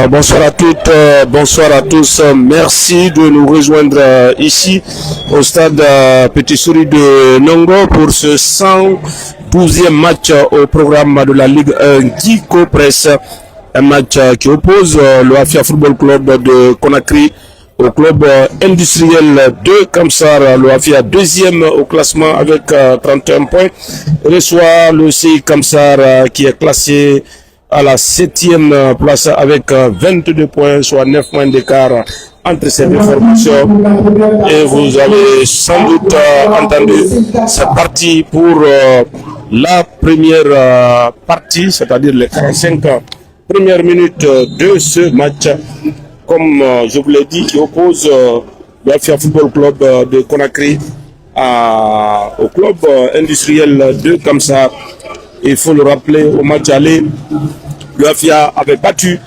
Bonsoir à toutes, bonsoir à tous. Merci de nous rejoindre ici au stade Petit Souris de Nongo pour ce 112e match au programme de la Ligue 1 Guico Press. Un match qui oppose le Afia Football Club de Conakry au club industriel de Kamsar. Le Afia deuxième au classement avec 31 points reçoit le CI Kamsar qui est classé à la 7e place avec 22 points, soit 9 points d'écart entre ces deux formations. Et vous avez sans doute entendu, c'est parti pour la première partie, c'est-à-dire les 45 premières minutes de ce match, comme je vous l'ai dit, qui oppose le Afia Football Club de Conakry au club industriel de Kamsar. Il faut le rappeler, au match aller, le Afia avait battu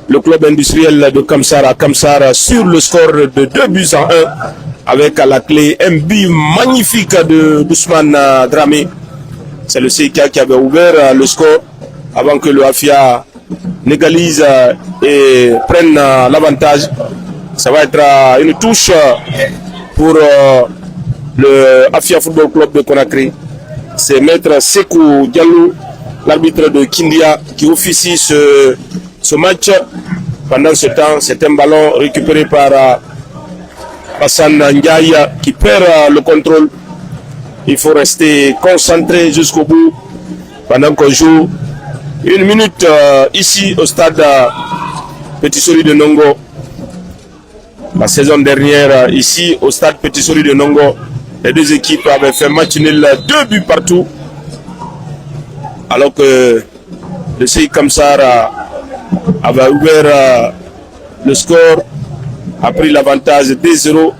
le club industriel de Kamsar à Kamsar sur le score de 2-1 avec à la clé un but magnifique de Ousmane Dramé. C'est le CK qui avait ouvert le score avant que le Afia n'égalise et prenne l'avantage. Ça va être une touche pour le Afia Football Club de Conakry. C'est Maître Sekou Diallo, l'arbitre de Kindia, qui officie ce match. Pendant ce temps, c'est un ballon récupéré par Hassan Ndiaye qui perd le contrôle. Il faut rester concentré jusqu'au bout pendant qu'on joue. Une minute ici au stade Petit Souris de Nongo. La saison dernière, ici, au stade Petit Sori de Nongo, les deux équipes avaient fait match nul, 2 buts partout. Alors que le CI Kamsar avait ouvert le score, a pris l'avantage 2-0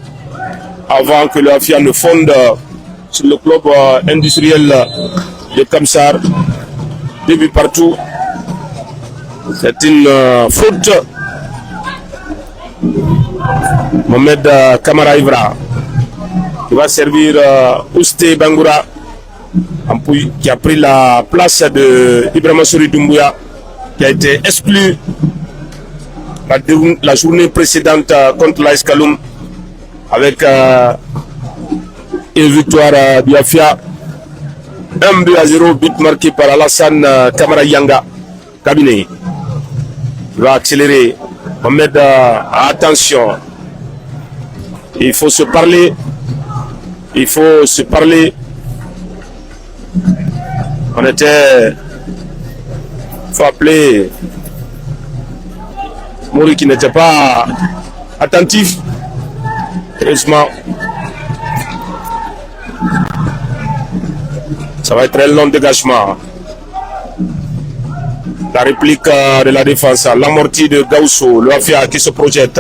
avant que le AFIA ne fonde sur le club industriel de Kamsar. 2 buts partout. C'est une faute. Mohamed Kamara Ivra qui va servir Ousté Bangoura qui a pris la place de Ibrahima Souri Doumbouya qui a été exclu la journée précédente contre l'AS Kaloum avec une victoire du AFIA. 1-0, but marqué par Alassane Kamara Yanga Cabinet. Il va accélérer. Mohamed, attention. Il faut se parler. Il faut se parler. On était... Il faut appeler Mouri qui n'était pas attentif. Heureusement. Ça va être un long dégagement. La réplique de la défense, l'amorti de Gausso, le Afia qui se projette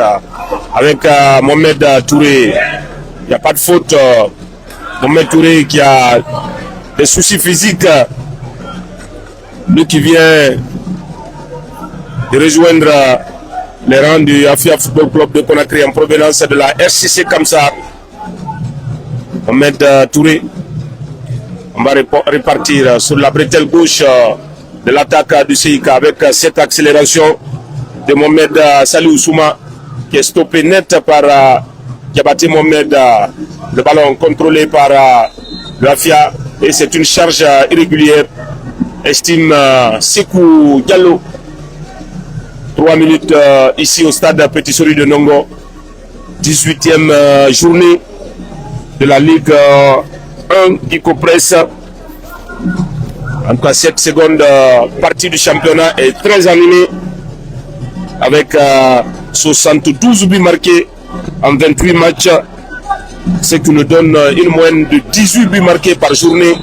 avec Mohamed Touré. Il n'y a pas de faute. Mohamed Touré qui a des soucis physiques. Lui qui vient de rejoindre les rangs du Afia Football Club de Conakry en provenance de la RCC Kamsar. Mohamed Touré. On va repartir sur la bretelle gauche de l'attaque du CIK avec cette accélération de Mohamed Salih Oussouma qui est stoppé net par Diabaté Mohamed. Le ballon contrôlé par l'AFIA et c'est une charge irrégulière, estime Sekou Diallo. 3 minutes ici au stade Petit Sori de Nongo, 18e journée de la Ligue 1 Guico Presse. En tout cas, cette seconde partie du championnat est très animée avec 72 buts marqués en 28 matchs, ce qui nous donne une moyenne de 18 buts marqués par journée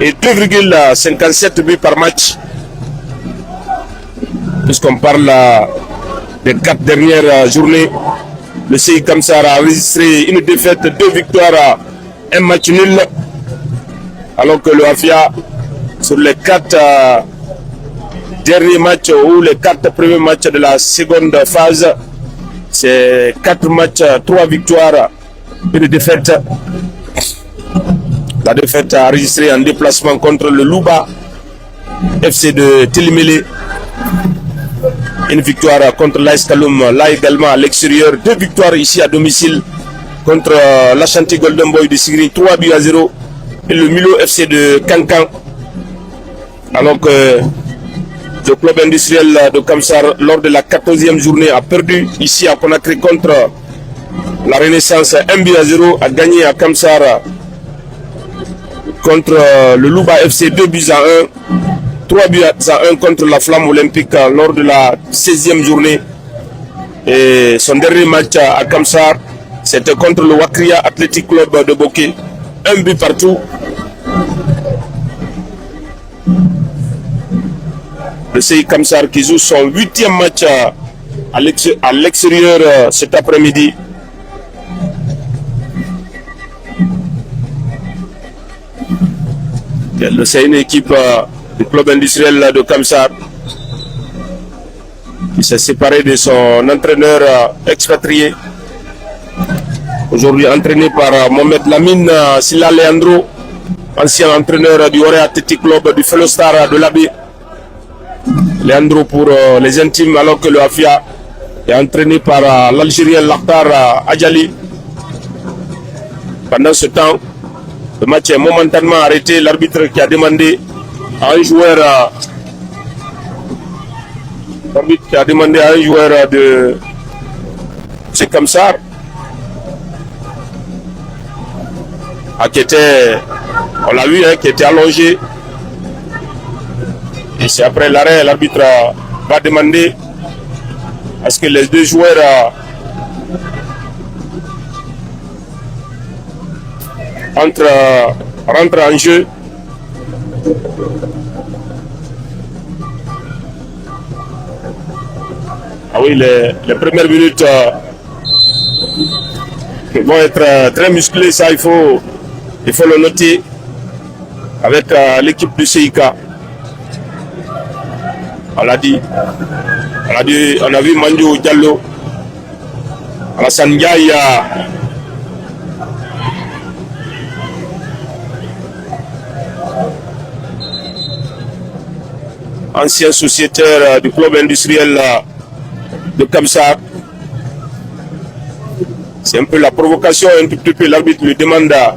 et 2,57 buts par match. Puisqu'on parle des 4 dernières journées, le CI Kamsar a enregistré une défaite, 2 victoires, 1 match nul, alors que le AFIA, sur les 4 derniers matchs ou les 4 premiers matchs de la seconde phase, c'est 4 matchs, 3 victoires, une défaite. La défaite a enregistré en déplacement contre le Louba FC de Télimélé. Une victoire contre l'AS Kaloum, là également à l'extérieur. 2 victoires ici à domicile contre l'Ashanti Golden Boy de Sigri, 3-0. Et le Milo FC de Kankan. Alors que le club industriel de Kamsar, lors de la 14e journée, a perdu ici à Conakry contre la Renaissance 1-0, a gagné à Kamsar contre le Louba FC 2-1, 3-1 contre la Flamme Olympique lors de la 16e journée. Et son dernier match à Kamsar, c'était contre le Wakria Athletic Club de Boké, 1 but partout. Le CI Kamsar qui joue son 8e match à l'extérieur cet après-midi. C'est une équipe du club industriel de Kamsar qui s'est séparé de son entraîneur expatrié. Aujourd'hui entraîné par Mohamed Lamine Silla Leandro, ancien entraîneur du Oré Athletic Club du Fellow Star de l'Abbé. Leandro pour les intimes, alors que le AFIA est entraîné par l'Algérien Lakhtar Adjali. Pendant ce temps, le match est momentanément arrêté. L'arbitre qui a demandé à un joueur, de c'est comme ça, qui était, on l'a vu, qui était allongé. Et c'est après l'arrêt, l'arbitre va demander à ce que les deux joueurs rentre en jeu. Ah oui, les premières minutes vont être très musclées, ça il faut le noter, avec l'équipe du CIK. On a vu Mandio Diallo, Alassane Ndiaye, ancien sociétaire du club industriel de Kamsar. C'est un peu la provocation, un tout petit peu. L'arbitre lui demande à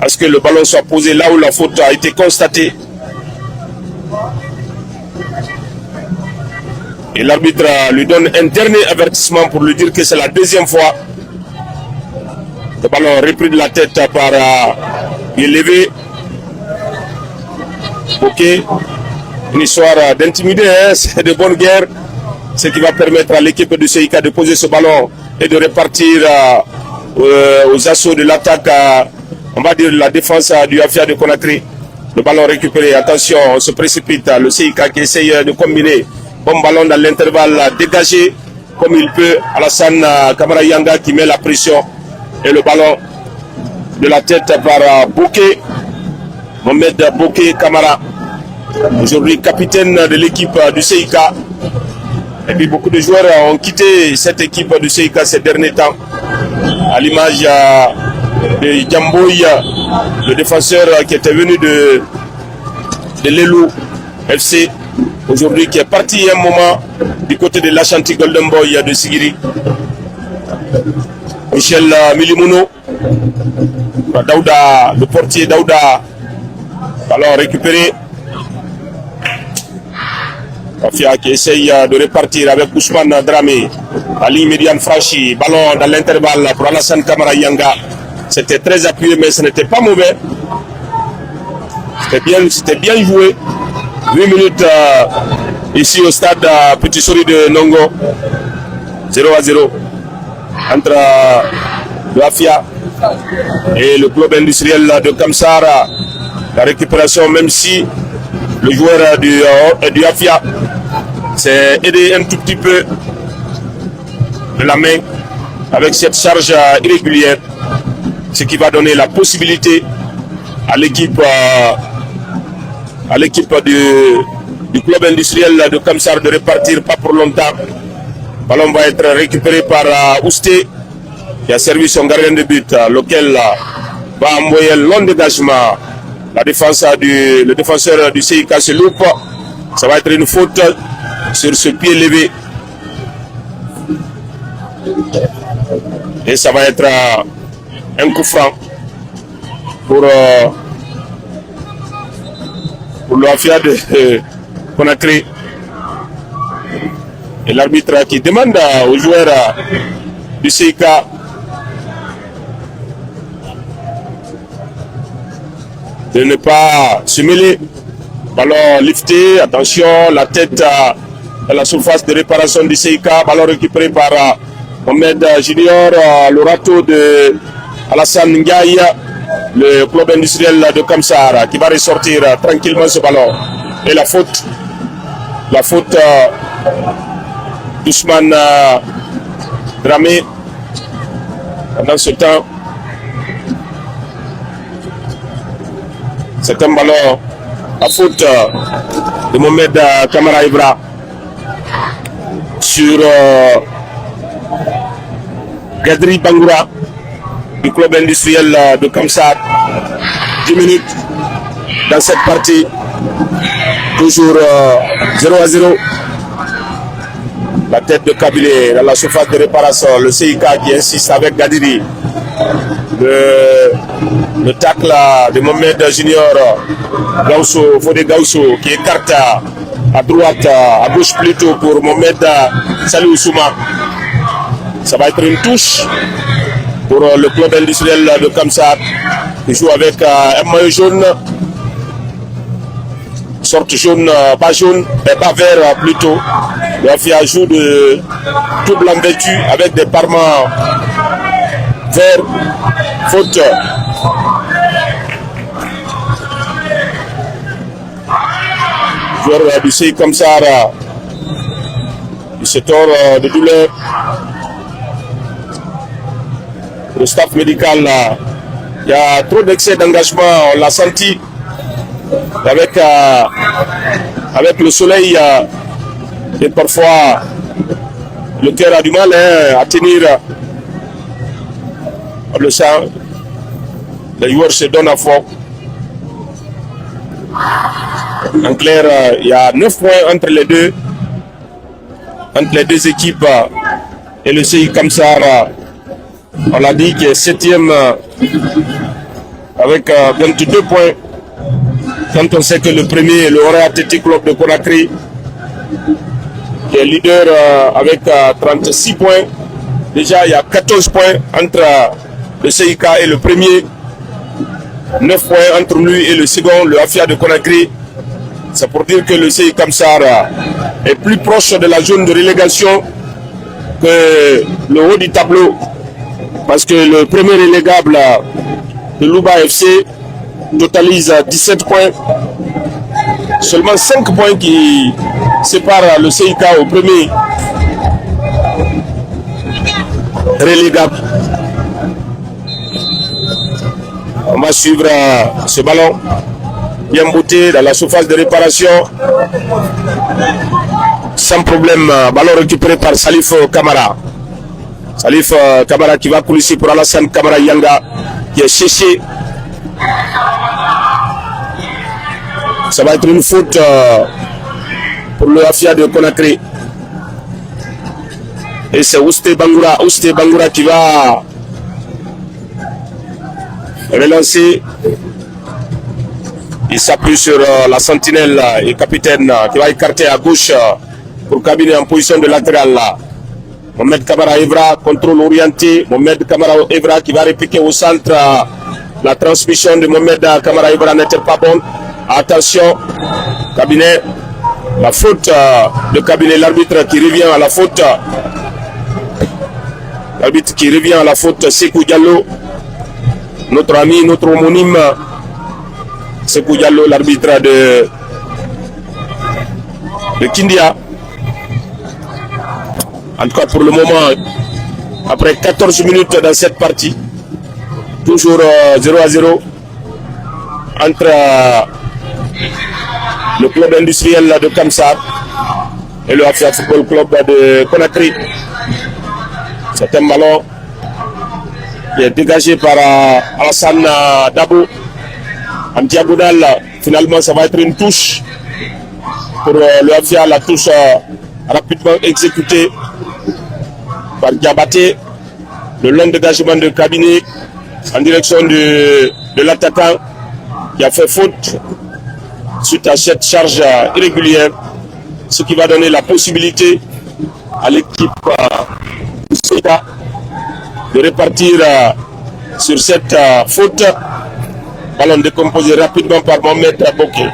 ce que le ballon soit posé là où la faute a été constatée. Et l'arbitre lui donne un dernier avertissement pour lui dire que c'est la deuxième fois. Le ballon repris de la tête par élevé. Ok, une histoire d'intimider, hein? C'est de bonne guerre. Ce qui va permettre à l'équipe du CIK de poser ce ballon et de repartir aux assauts de l'attaque, on va dire la défense du Afia de Conakry. Le ballon récupéré, attention, on se précipite. Le CIK qui essaye de combiner. Bon ballon dans l'intervalle dégagé comme il peut. Alassane Kamara Yanga qui met la pression. Et le ballon de la tête par Bouquet. Mohamed Bouquet Kamara. Aujourd'hui capitaine de l'équipe du CIK. Et puis beaucoup de joueurs ont quitté cette équipe du CIK ces derniers temps. À l'image de Djamboy, le défenseur qui était venu de l'Elou FC. Aujourd'hui qui est parti un moment du côté de l'Ashanti Golden Boy de Sigiri. Michel Milimouno. Daouda, le portier Daouda. Ballon récupéré. Afia qui essaye de repartir avec Ousmane Dramé. La ligne médiane franchie. Ballon dans l'intervalle pour Alassane Kamara Yanga. C'était très appuyé mais ce n'était pas mauvais. C'était bien joué. 8 minutes ici au stade Petit Sori de Nongo. 0-0 entre le Afia et le club industriel de Kamsar. La récupération, même si le joueur du Afia s'est aidé un tout petit peu de la main avec cette charge irrégulière, ce qui va donner la possibilité à l'équipe du club industriel de Kamsar de repartir pas pour longtemps. Le ballon va être récupéré par Ousté qui a servi son gardien de but, lequel va envoyer un long dégagement. Le défenseur du CIK se loupe. Ça va être une faute sur ce pied levé. Et ça va être un coup franc pour l'Afia de Conakry. Et l'arbitre qui demande aux joueurs du CIK de ne pas se mêler. Ballon lifté, attention, la tête à la surface de réparation du CIK. Ballon récupéré par Mohamed Junior, le râteau de Alassane Ndiaye, le club industriel de Kamsar, qui va ressortir tranquillement ce ballon. Et la faute d'Ousmane Dramé. Pendant ce temps, c'est un ballon à faute de Mohamed Kamara Ibra sur Gadri Bangoura du club industriel de Kamsar. 10 minutes dans cette partie, toujours 0-0. La tête de Kabilé dans la surface de réparation, le CIK qui insiste avec Gadiri. Le tacle de Mohamed Junior Gausso, Fodé Gausso qui écarte à droite, à gauche plutôt pour Mohamed Salih Souma. Ça va être une touche pour le club industriel de Kamsar qui joue avec un maillot jaune, sorte jaune, pas jaune, mais pas vert plutôt. Le Afia joue de tout blanc vêtu avec des parements verts. Faute joueur du CI Kamsar, il se tord de douleur. Le staff médical, il y a trop d'excès d'engagement, on l'a senti. Avec le soleil, et parfois le cœur a du mal à tenir le sang. Les joueurs se donnent à fond. En clair, il y a 9 points entre les deux équipes. Et le CI Kamsar, on l'a dit, qui est 7e avec 22 points. Quand on sait que le premier, le Horaire Athletic Club de Conakry, qui est leader avec 36 points. Déjà, il y a 14 points entre le CIK et le premier. 9 points entre lui et le second, le Afia de Conakry. C'est pour dire que le CI Kamsar est plus proche de la zone de relégation que le haut du tableau. Parce que le premier relégable de Louba FC totalise 17 points. Seulement 5 points qui séparent le CIK au premier relégable. On va suivre ce ballon bien botté dans la surface de réparation. Sans problème, ballon récupéré par Salif Kamara. Salif Kamara qui va coulisser pour Alassane Kamara Yanga qui est séché. Ça va être une faute pour le Afia de Conakry. Et c'est Ousté Bangoura qui va relancer. Il s'appuie sur la sentinelle et capitaine qui va écarter à gauche pour cabiner en position de latéral. Mohamed Kamara Evra, contrôle orienté. Mohamed Kamara Evra qui va répliquer au centre. La transmission de Mohamed Kamara Evra n'était pas bonne. Attention, cabinet, la faute de cabinet, l'arbitre qui revient à la faute. L'arbitre qui revient à la faute, Sekou Diallo, notre ami, notre homonyme, Sekou Diallo, l'arbitre de Kindia. En tout cas, pour le moment, après 14 minutes dans cette partie, toujours 0-0 entre le club industriel de Kamsar et le Afia Football Club de Conakry. C'est un ballon qui est dégagé par Alassane Dabo en diagonale. Finalement, ça va être une touche pour le Afia. La touche rapidement exécutée par Diabaté. Le long dégagement de cabinet en direction de l'attaquant qui a fait faute suite à cette charge irrégulière, ce qui va donner la possibilité à l'équipe de repartir sur cette faute. Ballon décomposé rapidement par Mohamed Bokeh,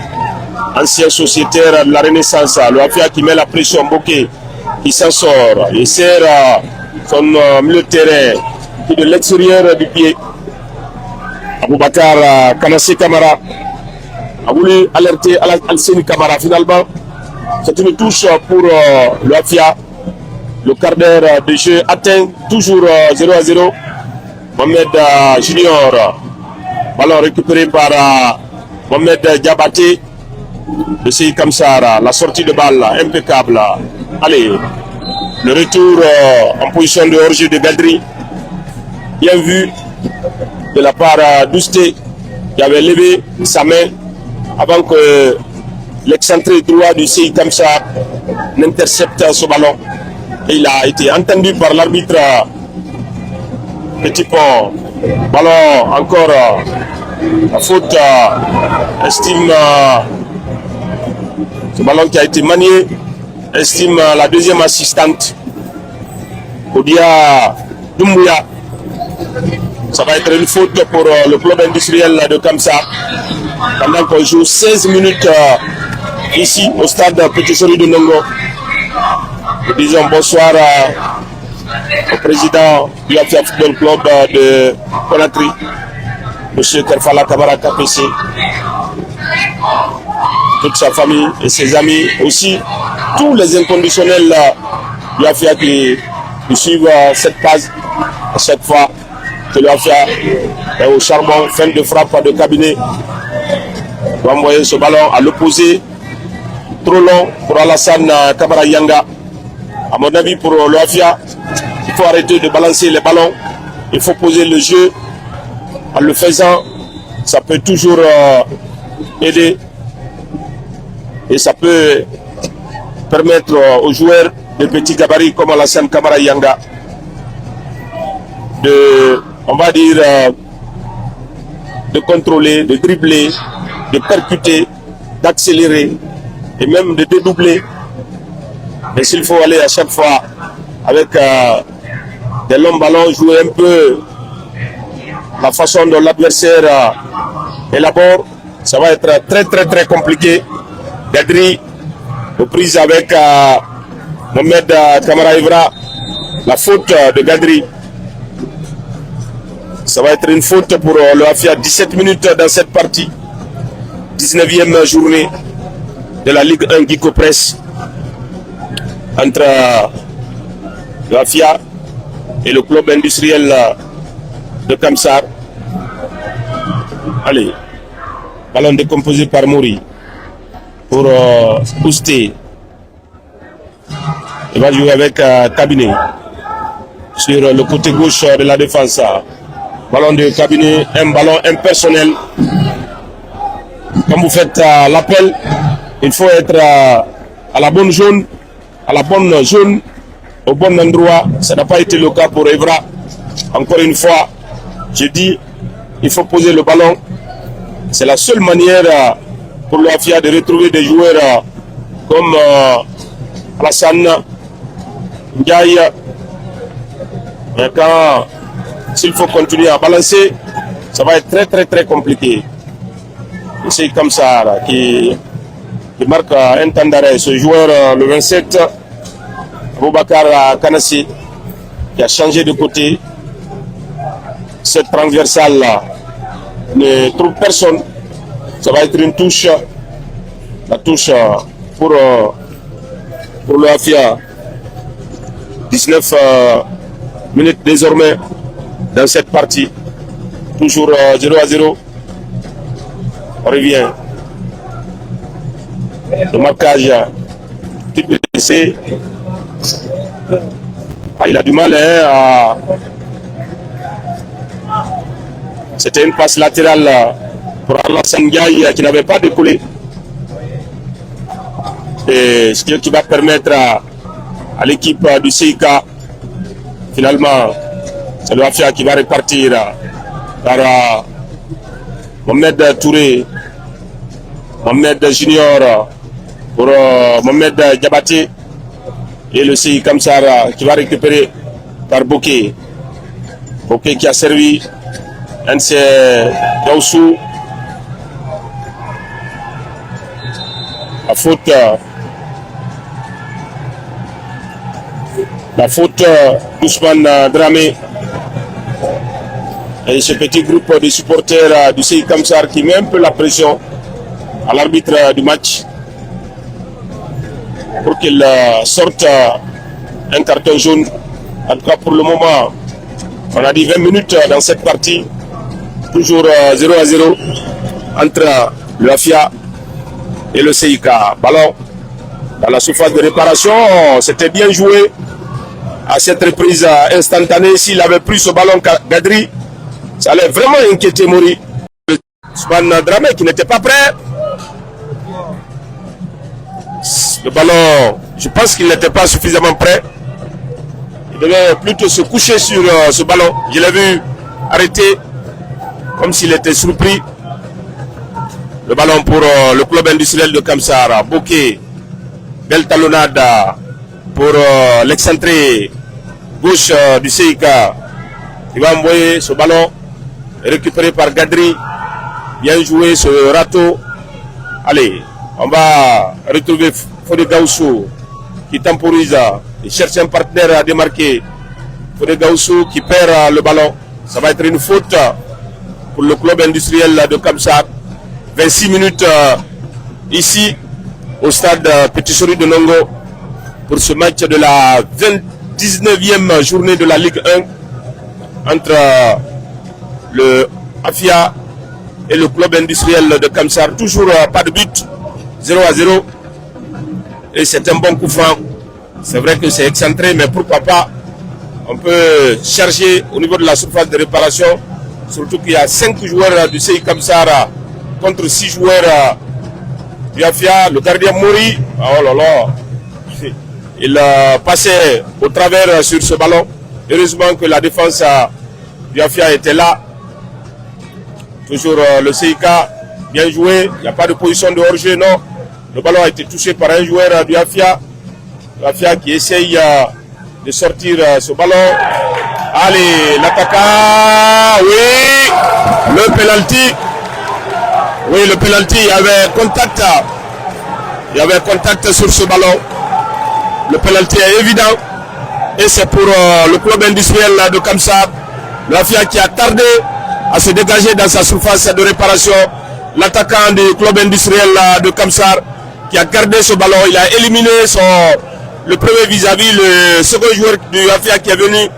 ancien sociétaire de la Renaissance. Le Afia qui met la pression, Bokeh qui s'en sort, il sert son milieu de terrain qui de l'extérieur du pied. Aboubakar Kanassé Kamara a voulu alerter Alseni Kamara. Finalement, c'est une touche pour le Afia. Le quart d'heure de jeu atteint, toujours 0-0. Mohamed Junior, ballon récupéré par Mohamed Diabaté de CI Kamsar. La sortie de balle impeccable. Allez, le retour en position de hors-jeu de Gadri. Bien vu de la part d'Ousté qui avait levé sa main avant que l'excentré droit du CI Kamsar n'intercepte ce ballon. Et il a été entendu par l'arbitre Petit Pont. Ballon encore la faute estime ce ballon qui a été manié, estime la deuxième assistante Odia Doumbouya. Ça va être une faute pour le club industriel de Kamsar pendant qu'on joue 16 minutes ici au stade Petit Sori de Nongo. Nous disons bonsoir au président du Afia Football Club de Conakry, M. Kerfala Kamara KPC. toute sa famille et ses amis aussi, tous les inconditionnels du AFIA qui suivent cette phase à chaque fois que le AFIA est au charbon, fin de frappe de cabinet, va envoyer ce ballon à l'opposé, trop long pour Alassane Kamara Yanga. À mon avis, pour le AFIA, il faut arrêter de balancer les ballons, il faut poser le jeu. En le faisant, ça peut toujours aider et ça peut permettre aux joueurs de petits gabarits comme Alassane Kamara Yanga de, on va dire, de contrôler, de dribbler, de percuter, d'accélérer et même de dédoubler. Mais s'il faut aller à chaque fois avec des longs ballons, jouer un peu la façon dont l'adversaire élabore, ça va être très compliqué. Gadri, aux prises avec Mohamed Kamara Evra, la faute de Gadri. Ça va être une faute pour le AFIA. 17 minutes dans cette partie. 19e journée de la Ligue 1 Guico Press entre le AFIA et le club industriel de Kamsar. Allez, ballon décomposé par Mouri pour booster. Il va jouer avec Cabinet sur le côté gauche de la défense. Ballon de Cabinet, un ballon impersonnel. Quand vous faites l'appel, il faut être à la bonne zone, au bon endroit. Ça n'a pas été le cas pour Evra. Encore une fois, je dis, il faut poser le ballon. C'est la seule manière pour l'AFIA de retrouver des joueurs comme Alassane Ndiaye. Mais quand s'il faut continuer à balancer, ça va être très compliqué. C'est comme ça là, qui marque un temps d'arrêt. Ce joueur, le 27, Boubacar Kanassi, qui a changé de côté. Cette transversale là ne trouve personne. Ça va être une touche. La touche pour le AFIA. 19 minutes désormais dans cette partie. Toujours 0-0. On revient. Le marquage type blessé. Il a du mal à... C'était une passe latérale pour Alassane Ndiaye qui n'avait pas décollé. Et ce qui va permettre à l'équipe du CIK, finalement, c'est le AFIA qui va repartir par Mohamed Touré, Mohamed Junior pour Mohamed Diabaté et le CIK Kamsar qui va récupérer par Bokeh. Bokeh qui a servi un de ses Gaussou. La faute d'Ousmane Dramé et ce petit groupe de supporters du CIK Kamsar qui met un peu la pression à l'arbitre du match pour qu'il sorte un carton jaune. En tout cas pour le moment, on a dit 20 minutes dans cette partie, toujours 0-0 entre le AFIA et le CIK. Ballon dans la surface de réparation, c'était bien joué à cette reprise instantanée. S'il avait pris ce ballon Gadri, ça allait vraiment inquiéter Mori. Ousmane Dramé qui n'était pas prêt. Le ballon, je pense qu'il n'était pas suffisamment prêt. Il devait plutôt se coucher sur ce ballon. Je l'ai vu arrêter comme s'il était surpris. Le ballon pour le club industriel de Kamsar. Bokeh, belle talonnade pour l'excentré gauche du CIK. Il va envoyer ce ballon récupéré par Gadri. Bien joué ce râteau. Allez, on va retrouver Fodé Gaussou qui temporise. Il cherche un partenaire à démarquer. Fodé Gaussou qui perd le ballon. Ça va être une faute pour le club industriel de Kamsar. 26 minutes ici au stade Petit Sori de Nongo pour ce match de la 29e journée de la Ligue 1 entre le Afia et le club industriel de Kamsar. Toujours pas de but, 0-0. Et c'est un bon coup franc. C'est vrai que c'est excentré, mais pourquoi pas. On peut chercher au niveau de la surface de réparation. Surtout qu'il y a 5 joueurs du CI Kamsar contre 6 joueurs du Afia. Le gardien Mouri, oh là là, il passait au travers sur ce ballon. Heureusement que la défense du Afia était là. Toujours le CIK, bien joué. Il n'y a pas de position de hors-jeu, non. Le ballon a été touché par un joueur du Afia. L'Afia qui essaye de sortir ce ballon. Allez, l'attaquant. Oui, le penalty. Oui, le penalty. Il y avait contact. Il y avait contact sur ce ballon. Le penalty est évident. Et c'est pour le club industriel de Kamsar. L'Afia qui a tardé à se dégager dans sa surface de réparation. L'attaquant du club industriel de Kamsar qui a gardé ce ballon. Il a éliminé le premier vis-à-vis. Le second joueur du Afia qui est venu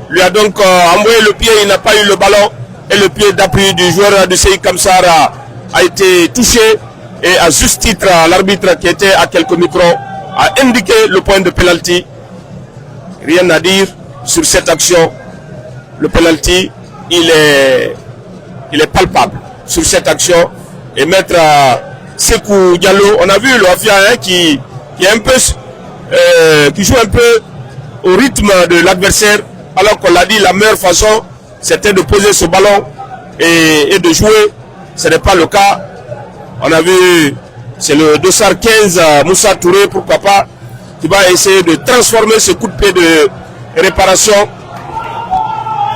lui a donc envoyé le pied. Il n'a pas eu le ballon. Et le pied d'appui du joueur du CI Kamsar a été touché. Et à juste titre, l'arbitre qui était à quelques micros a indiqué le point de penalty. Rien à dire sur cette action. Le penalty, il est palpable sur cette action. Et mettre Sekou Diallo, on a vu le Afia qui est un peu qui joue un peu au rythme de l'adversaire, alors qu'on l'a dit, la meilleure façon c'était de poser ce ballon et de jouer. Ce n'est pas le cas. On a vu, c'est le dossard 15 Moussa Touré, pourquoi pas, qui va essayer de transformer ce coup de pied de réparation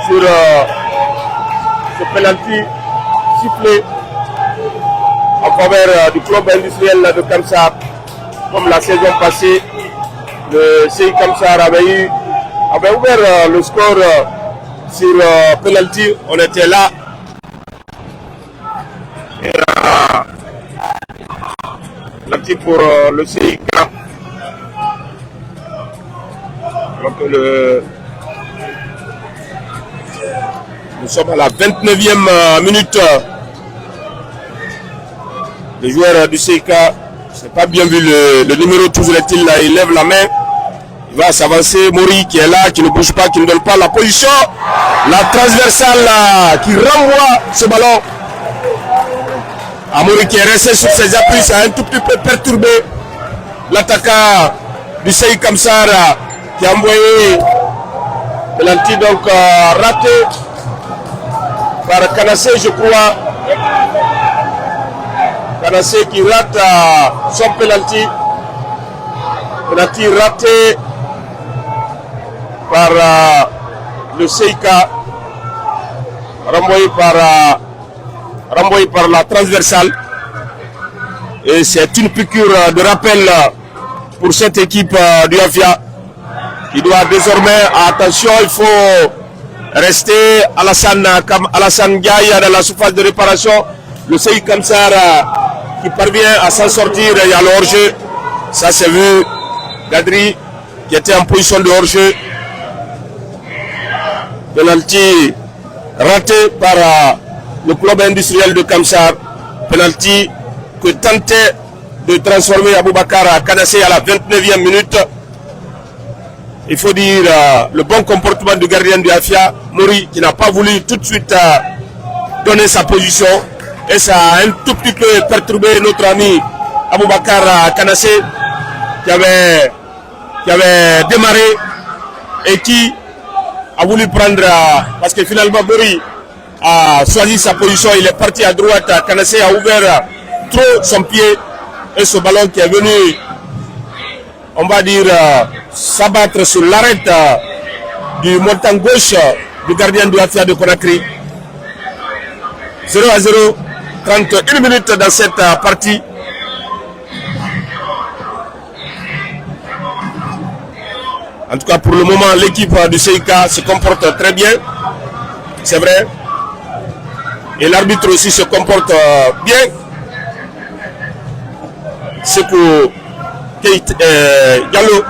sur ce penalty sifflé en faveur du club industriel de Kamsar. Comme la saison passée, le CI Kamsar avait ouvert le score sur penalty. On était là. Et penalty pour le CIK. Donc nous sommes à la 29e minute. Le joueur du CIK, je n'ai pas bien vu le numéro, toujours est-il là, il lève la main. Il va s'avancer. Mori qui est là, qui ne bouge pas, qui ne donne pas la position. La transversale qui renvoie ce ballon. Mori qui est resté sur ses appuis, ça a un tout petit peu perturbé l'attaquant du CI Kamsar qui a envoyé penalty donc raté par Kanassé, je crois. Kanassé qui rate son penalty. Penalty raté par le CIK, renvoyé par la transversale. Et c'est une piqûre de rappel pour cette équipe du Afia qui doit désormais, attention, il faut rester Alassane Gaï dans la surface de réparation. Le CI Kamsar qui parvient à s'en sortir, il y a le hors-jeu. Ça c'est vu. Gadri qui était en position de hors-jeu. Penalty raté par le club industriel de Kamsar. Penalty que tentait de transformer Aboubakar Kanassé à la 29e minute. Il faut dire le bon comportement du gardien du Afia, Mouri, qui n'a pas voulu tout de suite donner sa position. Et ça a un tout petit peu perturbé notre ami Aboubakar Kanassé qui avait démarré et qui a voulu prendre, parce que finalement Mouri a choisi sa position, il est parti à droite, Kanassé a ouvert trop son pied et ce ballon qui est venu, on va dire, s'abattre sur l'arête du montant gauche du gardien du Afia de Conakry. 0-0, 31 minutes dans cette partie. En tout cas, pour le moment, l'équipe du CIK se comporte très bien. C'est vrai. Et l'arbitre aussi se comporte bien. Sekou Diallo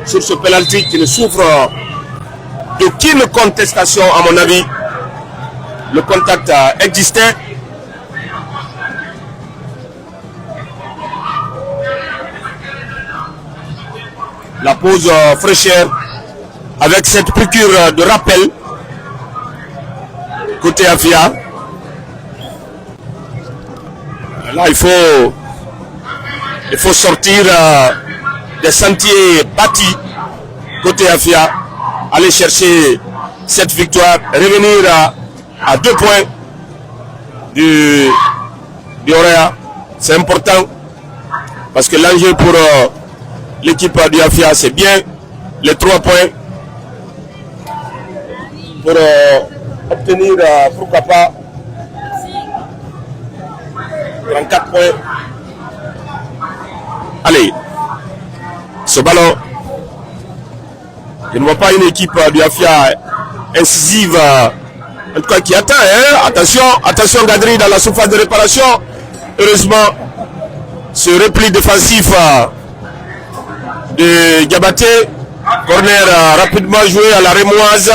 sur ce penalty qui ne souffre d'aucune contestation à mon avis. Le contact existait. La pause fraîcheur avec cette piqûre de rappel côté Afia. Là il faut sortir des sentiers bâtis côté Afia, aller chercher cette victoire, revenir à 2 points du Orea. C'est important parce que l'enjeu pour l'équipe du Afia, c'est bien les 3 points pour obtenir, pourquoi pas, 34 points. Allez, ce ballon, je ne vois pas une équipe du Afia incisive, en tout cas qui attend. Attention Gadri dans la surface de réparation. Heureusement, ce repli défensif de Diabaté, corner rapidement joué à la Rémoise.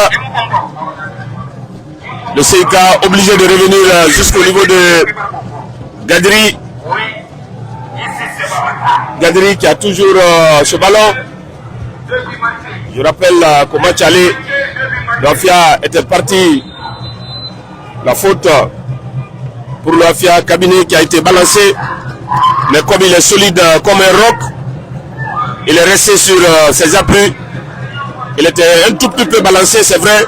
Le CK obligé de revenir jusqu'au niveau de Gadri. Gadri qui a toujours ce ballon. Je rappelle qu'au match aller, l'Afia était parti. La faute pour l'Afia, cabinet qui a été balancé. Mais comme il est solide comme un roc, il est resté sur ses appuis. Il était un tout petit peu balancé, c'est vrai.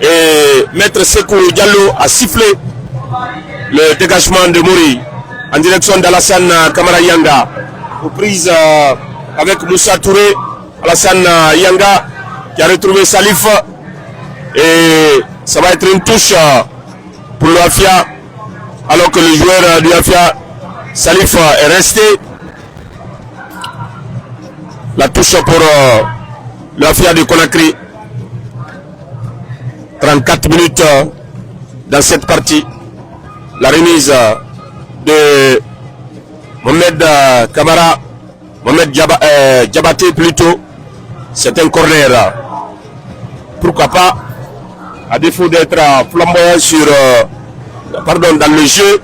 Et Maître Sekou Diallo a sifflé le dégagement de Mouri en direction d'Alassane Kamara Yanga. Reprise avec Moussa Touré. Alassane Yanga qui a retrouvé Salif. Et ça va être une touche pour l'Afia. Alors que le joueur du Afia, Salif, est resté. La touche pour l'Afia de Conakry. 34 minutes dans cette partie. La remise de Mohamed Kamara, Mohamed Diabaté plutôt. C'est un corner. Pourquoi pas, à défaut d'être flamboyant sur, dans le jeu,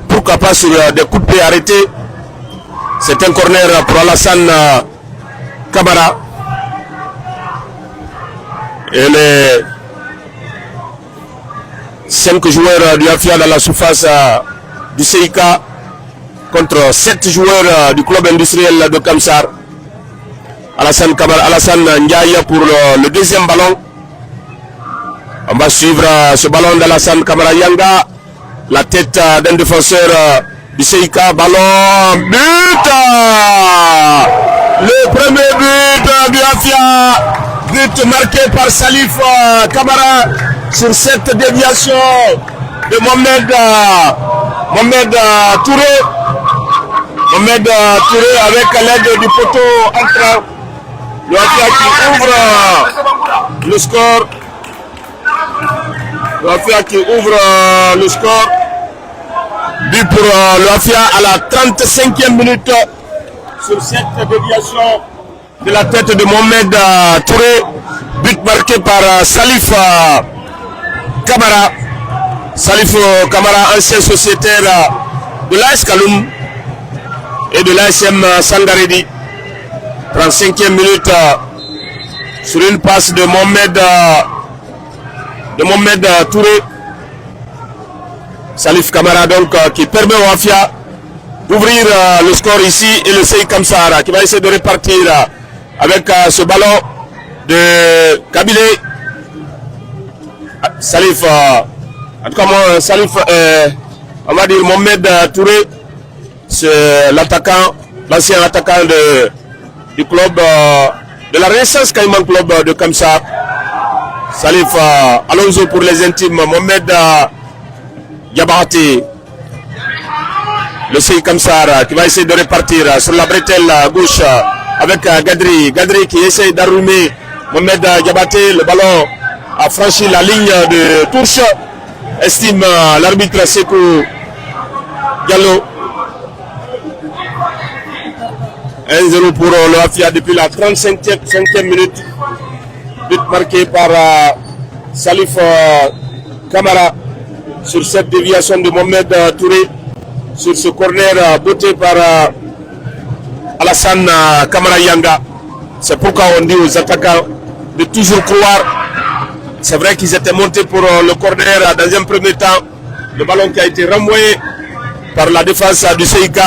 pourquoi pas sur des coups de pied arrêtés. C'est un corner pour Alassane Kamara. Et les 5 joueurs du Afia dans la surface du CIK contre 7 joueurs du club industriel de Kamsar. Alassane Ndiaye pour le deuxième ballon. On va suivre ce ballon d'Alassane Kamara Yanga. La tête d'un défenseur du CIK. Ballon. But! Le premier but du Afia. But marqué par Salif Kamara sur cette déviation de Mohamed Touré. Mohamed Touré avec l'aide du poteau entrant. Le Afia qui ouvre le score. Le Afia qui ouvre le score. But pour le Afia à la 35e minute sur cette déviation de la tête de Mohamed Touré. But marqué par Salif Kamara. Salif Kamara, ancien sociétaire de l'AS Kaloum et de l'ASM Sangaredi. 35e minute sur une passe de Mohamed Touré. Salif Kamara donc qui permet au Afia d'ouvrir le score ici, et le Sey Kamsara qui va essayer de répartir avec ce ballon de Kabilé. Salif, en tout cas moi, Salif, on va dire Mohamed Touré, c'est l'attaquant, l'ancien attaquant du club de la Renaissance Caïman Club de Kamsar. Salif Alonso pour les intimes, Mohamed Diabaté. Le Sey Kamsar qui va essayer de répartir sur la bretelle gauche avec Gadri. Gadri qui essaie d'arrumer Mohamed Diabaté. Le ballon a franchi la ligne de touche, estime l'arbitre Sekou Diallo. 1-0 pour le Afia depuis la 35e minute. But marqué par Salif Kamara sur cette déviation de Mohamed Touré. Sur ce corner botté par Alassane Kamara Yanga. C'est pourquoi on dit aux attaquants de toujours croire. C'est vrai qu'ils étaient montés pour le corner dans un premier temps. Le ballon qui a été renvoyé par la défense du CIK.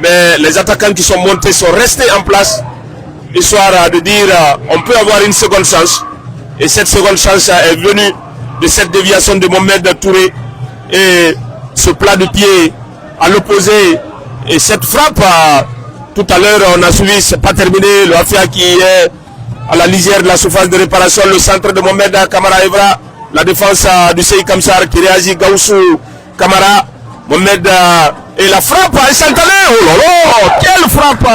Mais les attaquants qui sont montés sont restés en place. Histoire de dire on peut avoir une seconde chance. Et cette seconde chance est venue de cette déviation de Mohamed Touré. Et ce plat de pied à l'opposé. Et cette frappe, tout à l'heure on a suivi, c'est pas terminé. Le Afia qui est à la lisière de la surface de réparation. Le centre de Mohamed Kamara Evra. La défense du CI Kamsar qui réagit. Gaussou Kamara. Mohamed et la frappe instantanée. Oh là là, quelle frappe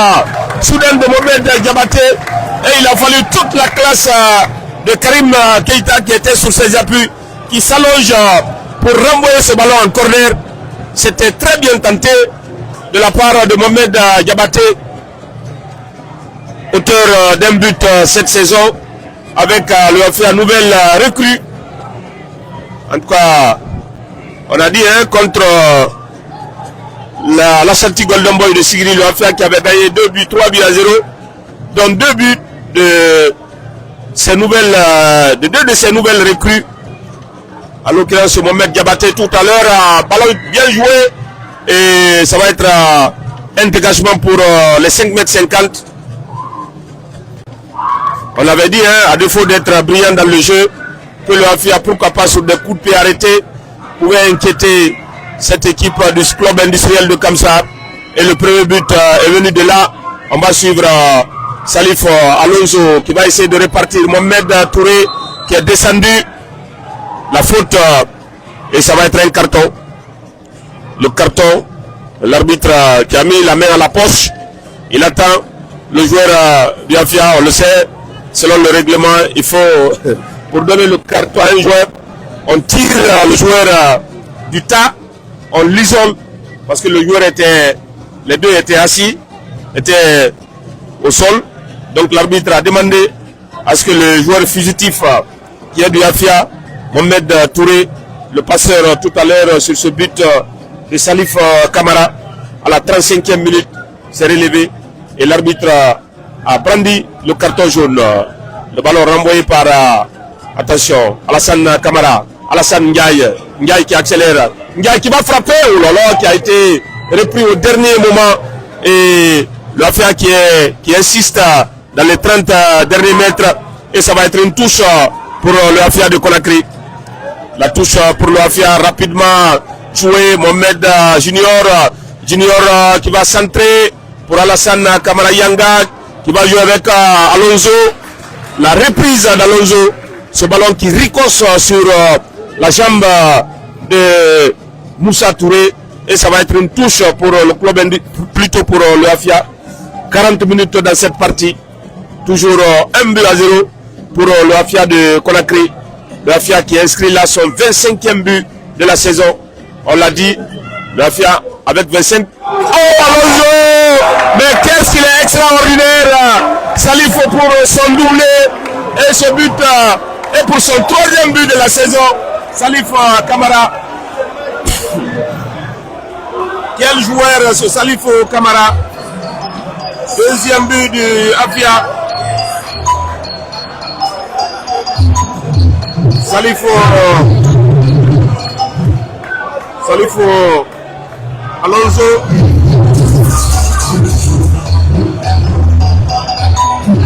soudaine de Mohamed Diabaté. Et il a fallu toute la classe de Karim Keita qui était sur ses appuis, qui s'allonge pour renvoyer ce ballon en corner. C'était très bien tenté de la part de Mohamed Diabaté, auteur d'un but cette saison avec le Afia nouvelle recrue. En tout cas, on a dit contre la Santi Golden Boy de Sigri, le Afia qui avait gagné 3 buts à 0. Donc 2 buts de ces nouvelles, deux de ces nouvelles recrues. À l'occurrence, Mohamed Diabaté tout à l'heure, ballon bien joué. Et ça va être un dégagement pour les 5,50 m. On l'avait dit, à défaut d'être brillant dans le jeu, que le Afia, pourquoi pas sur des coups de pied arrêtés, pouvait inquiéter cette équipe du club industriel de Kamsar. Et le premier but est venu de là. On va suivre Salif Alonso qui va essayer de répartir. Mohamed Touré qui est descendu. La faute et ça va être un carton. Le carton, l'arbitre qui a mis la main à la poche. Il attend le joueur du Afia, on le sait. Selon le règlement, il faut, pour donner le carton à un joueur, on tire le joueur du tas, on l'isole, parce que le joueur les deux étaient assis, étaient au sol. Donc l'arbitre a demandé à ce que le joueur fugitif qui est du Afia, Mohamed Touré, le passeur tout à l'heure sur ce but de Salif Kamara, à la 35e minute, s'est relevé et l'arbitre a brandi le carton jaune. Le ballon renvoyé par, attention, Alassane Kamara, Alassane Ndiaye qui accélère, Ndiaye qui va frapper, oh là là, qui a été repris au dernier moment. Et le Afia qui insiste dans les 30 derniers mètres. Et ça va être une touche pour le Afia de Conakry. La touche pour le Afia rapidement joué. Mohamed Junior qui va centrer pour Alassane Kamara Yanga qui va jouer avec Alonso. La reprise d'Alonso. Ce ballon qui ricoche sur la jambe de Moussa Touré. Et ça va être une touche pour le club, plutôt pour le Afia. 40 minutes dans cette partie. Toujours 1 but à 0 pour le Afia de Conakry. Le Afia qui inscrit là son 25e but de la saison. On l'a dit, le Afia avec 25. Oh Alonso! Mais qu'est-ce qu'il est extraordinaire! Salif pour son doublé. Et ce but est pour son 3e but de la saison. Salif Kamara. Quel joueur ce Salif Kamara. 2e but du Afia. Salif Alonso.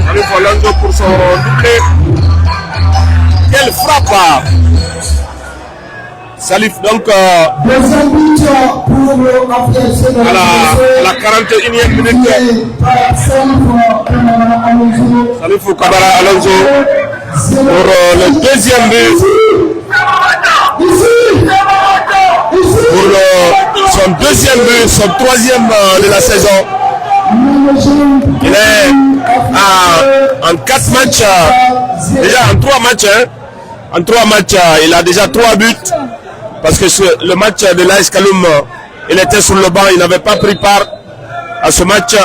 Salif Alonso pour son doublé. Quelle frappe! Salif donc à la 41e minute. Salif Kamara Alonso pour le 2e but. Pour son 2e but, son 3e de la saison. Il est en 4 matchs, déjà en 3 matchs. En 3 matchs, il a déjà 3 buts. Parce que le match de l'AS Kaloum, il était sur le banc, il n'avait pas pris part à ce match.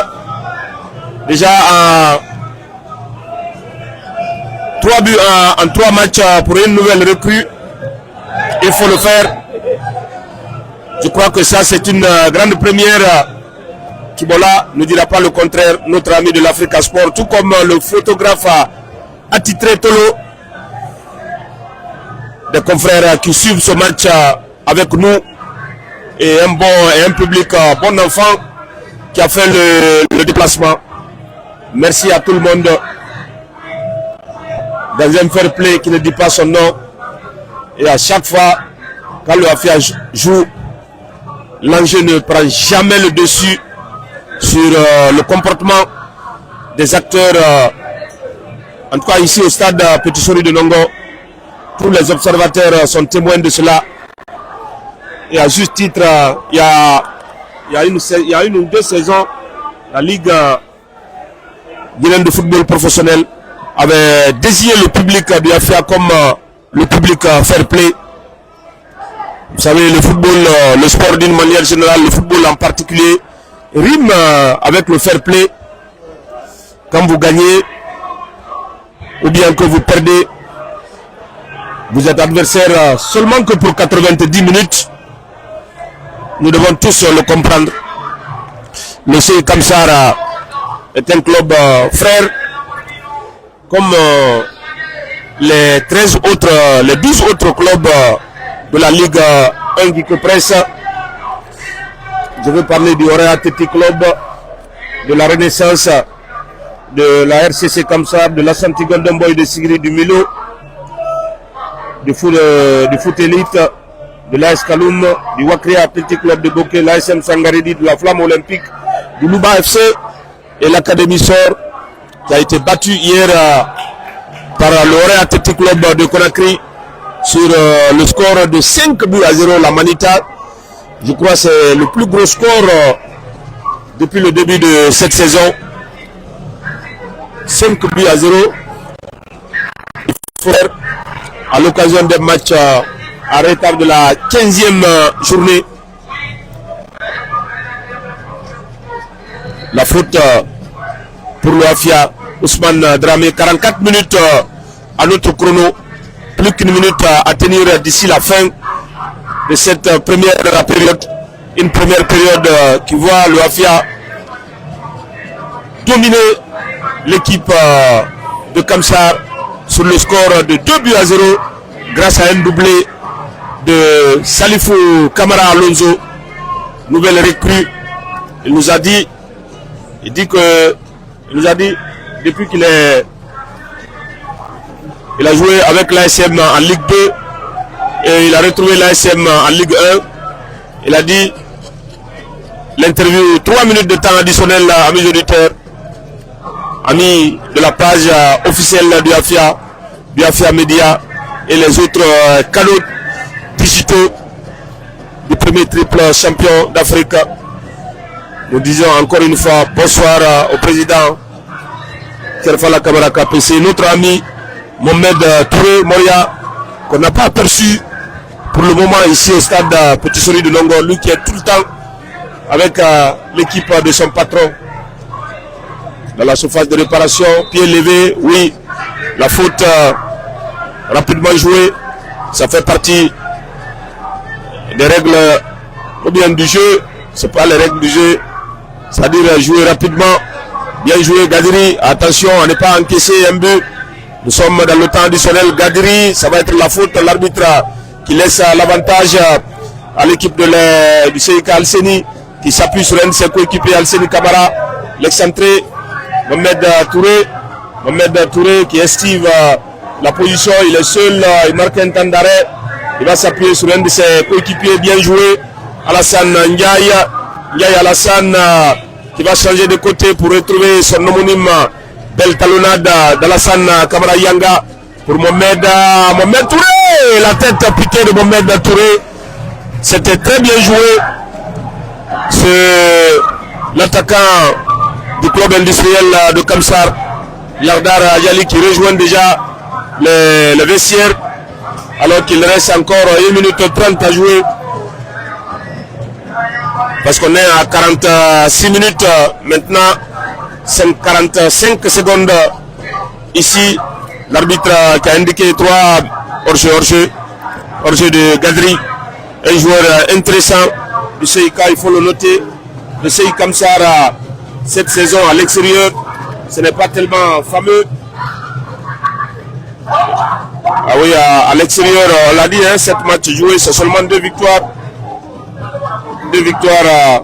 déjà en 3 buts en 3 matchs pour une nouvelle recrue. Il faut le faire. Je crois que ça c'est une grande première. Kibola ne dira pas le contraire, notre ami de l'Africa Sport, tout comme le photographe attitré Tolo, des confrères qui suivent ce match avec nous, et un public bon enfant qui a fait le déplacement. Merci à tout le monde. Dans un fair play qui ne dit pas son nom, et à chaque fois quand le Afia joue, l'enjeu ne prend jamais le dessus sur le comportement des acteurs, en tout cas ici au stade Petit Sori de Nongo. Tous les observateurs sont témoins de cela. Et à juste titre, il y a une ou 2 saisons, la Ligue guinéenne de football professionnel avait désigné le public du Afia comme le public fair play. Vous savez, le football, le sport d'une manière générale, le football en particulier, rime avec le fair play. Quand vous gagnez ou bien que vous perdez, vous êtes adversaire seulement que pour 90 minutes. Nous devons tous le comprendre. Le CI Kamsar est un club frère, comme les 12 autres clubs de la Ligue 1 qui presse. Je veux parler du Orient Athletic Club, de la Renaissance, de la RCC Kamsar, de la Santigol Domboy de Sigri du Milo, du foot élite, de l'AS Kaloum, du Wakria Athletic Club de Bokeh, l'ASM Sangaredi, de la Flamme Olympique, du Louba FC et l'Académie Sor, qui a été battu hier par l'Orient Athletic Club de Conakry sur le score de 5-0, la Manita. Je crois que c'est le plus gros score depuis le début de cette saison. 5-0. À l'occasion des matchs à retard de la 15e journée. La faute pour le Afia. Ousmane Dramé, 44 minutes à notre chrono. Plus qu'une minute à tenir d'ici la fin de cette première période. Une première période qui voit le Afia dominer l'équipe de Kamsar sur le score de 2-0 grâce à un doublé de Salifou Kamara Alonso, nouvelle recrue. Il nous a dit depuis qu'il a joué avec l'ASM en Ligue 2 et il a retrouvé l'ASM en Ligue 1. Il a dit l'interview, 3 minutes de temps additionnel, amis auditeurs, amis de la page officielle du Afia Media et les autres canaux digitaux du premier triple champion d'Afrique. Nous disons encore une fois bonsoir au président Kerfala Kamara KPC, notre ami Mohamed Touré Moria, qu'on n'a pas aperçu pour le moment ici au stade Petit Sori de Nongo, lui qui est tout le temps avec l'équipe de son patron dans la surface de réparation, pied levé, oui, la faute rapidement jouée, ça fait partie des règles ou bien du jeu, c'est pas les règles du jeu, c'est-à-dire jouer rapidement, bien joué Gadiri, attention à ne pas encaisser un but, nous sommes dans le temps additionnel, Gadiri, ça va être la faute, l'arbitre qui laisse l'avantage à l'équipe du CIK Alseni, qui s'appuie sur un de ses coéquipiers, Alseni Kamara, l'excentré, Mohamed Touré qui esquive la position, il est seul, il marque un temps d'arrêt, il va s'appuyer sur un de ses coéquipiers, bien joué, Alassane Ndiaye Alassane qui va changer de côté pour retrouver son homonyme, belle talonnade d'Alassane Kamara Yanga pour Mohamed Touré, la tête piquée de Mohamed Touré, c'était très bien joué, l'attaquant du club industriel de Kamsar, Yardar Yali, qui rejoint déjà le vestiaire alors qu'il reste encore 1 minute 30 à jouer parce qu'on est à 46 minutes maintenant 45 secondes. Ici, l'arbitre qui a indiqué 3 hors-jeu de Gadri. Un joueur intéressant du CIK, il faut le noter. Le CIK Kamsar, cette saison à l'extérieur, ce n'est pas tellement fameux. Ah oui, à l'extérieur, on l'a dit, 7 matchs joués, c'est seulement 2 victoires. 2 victoires,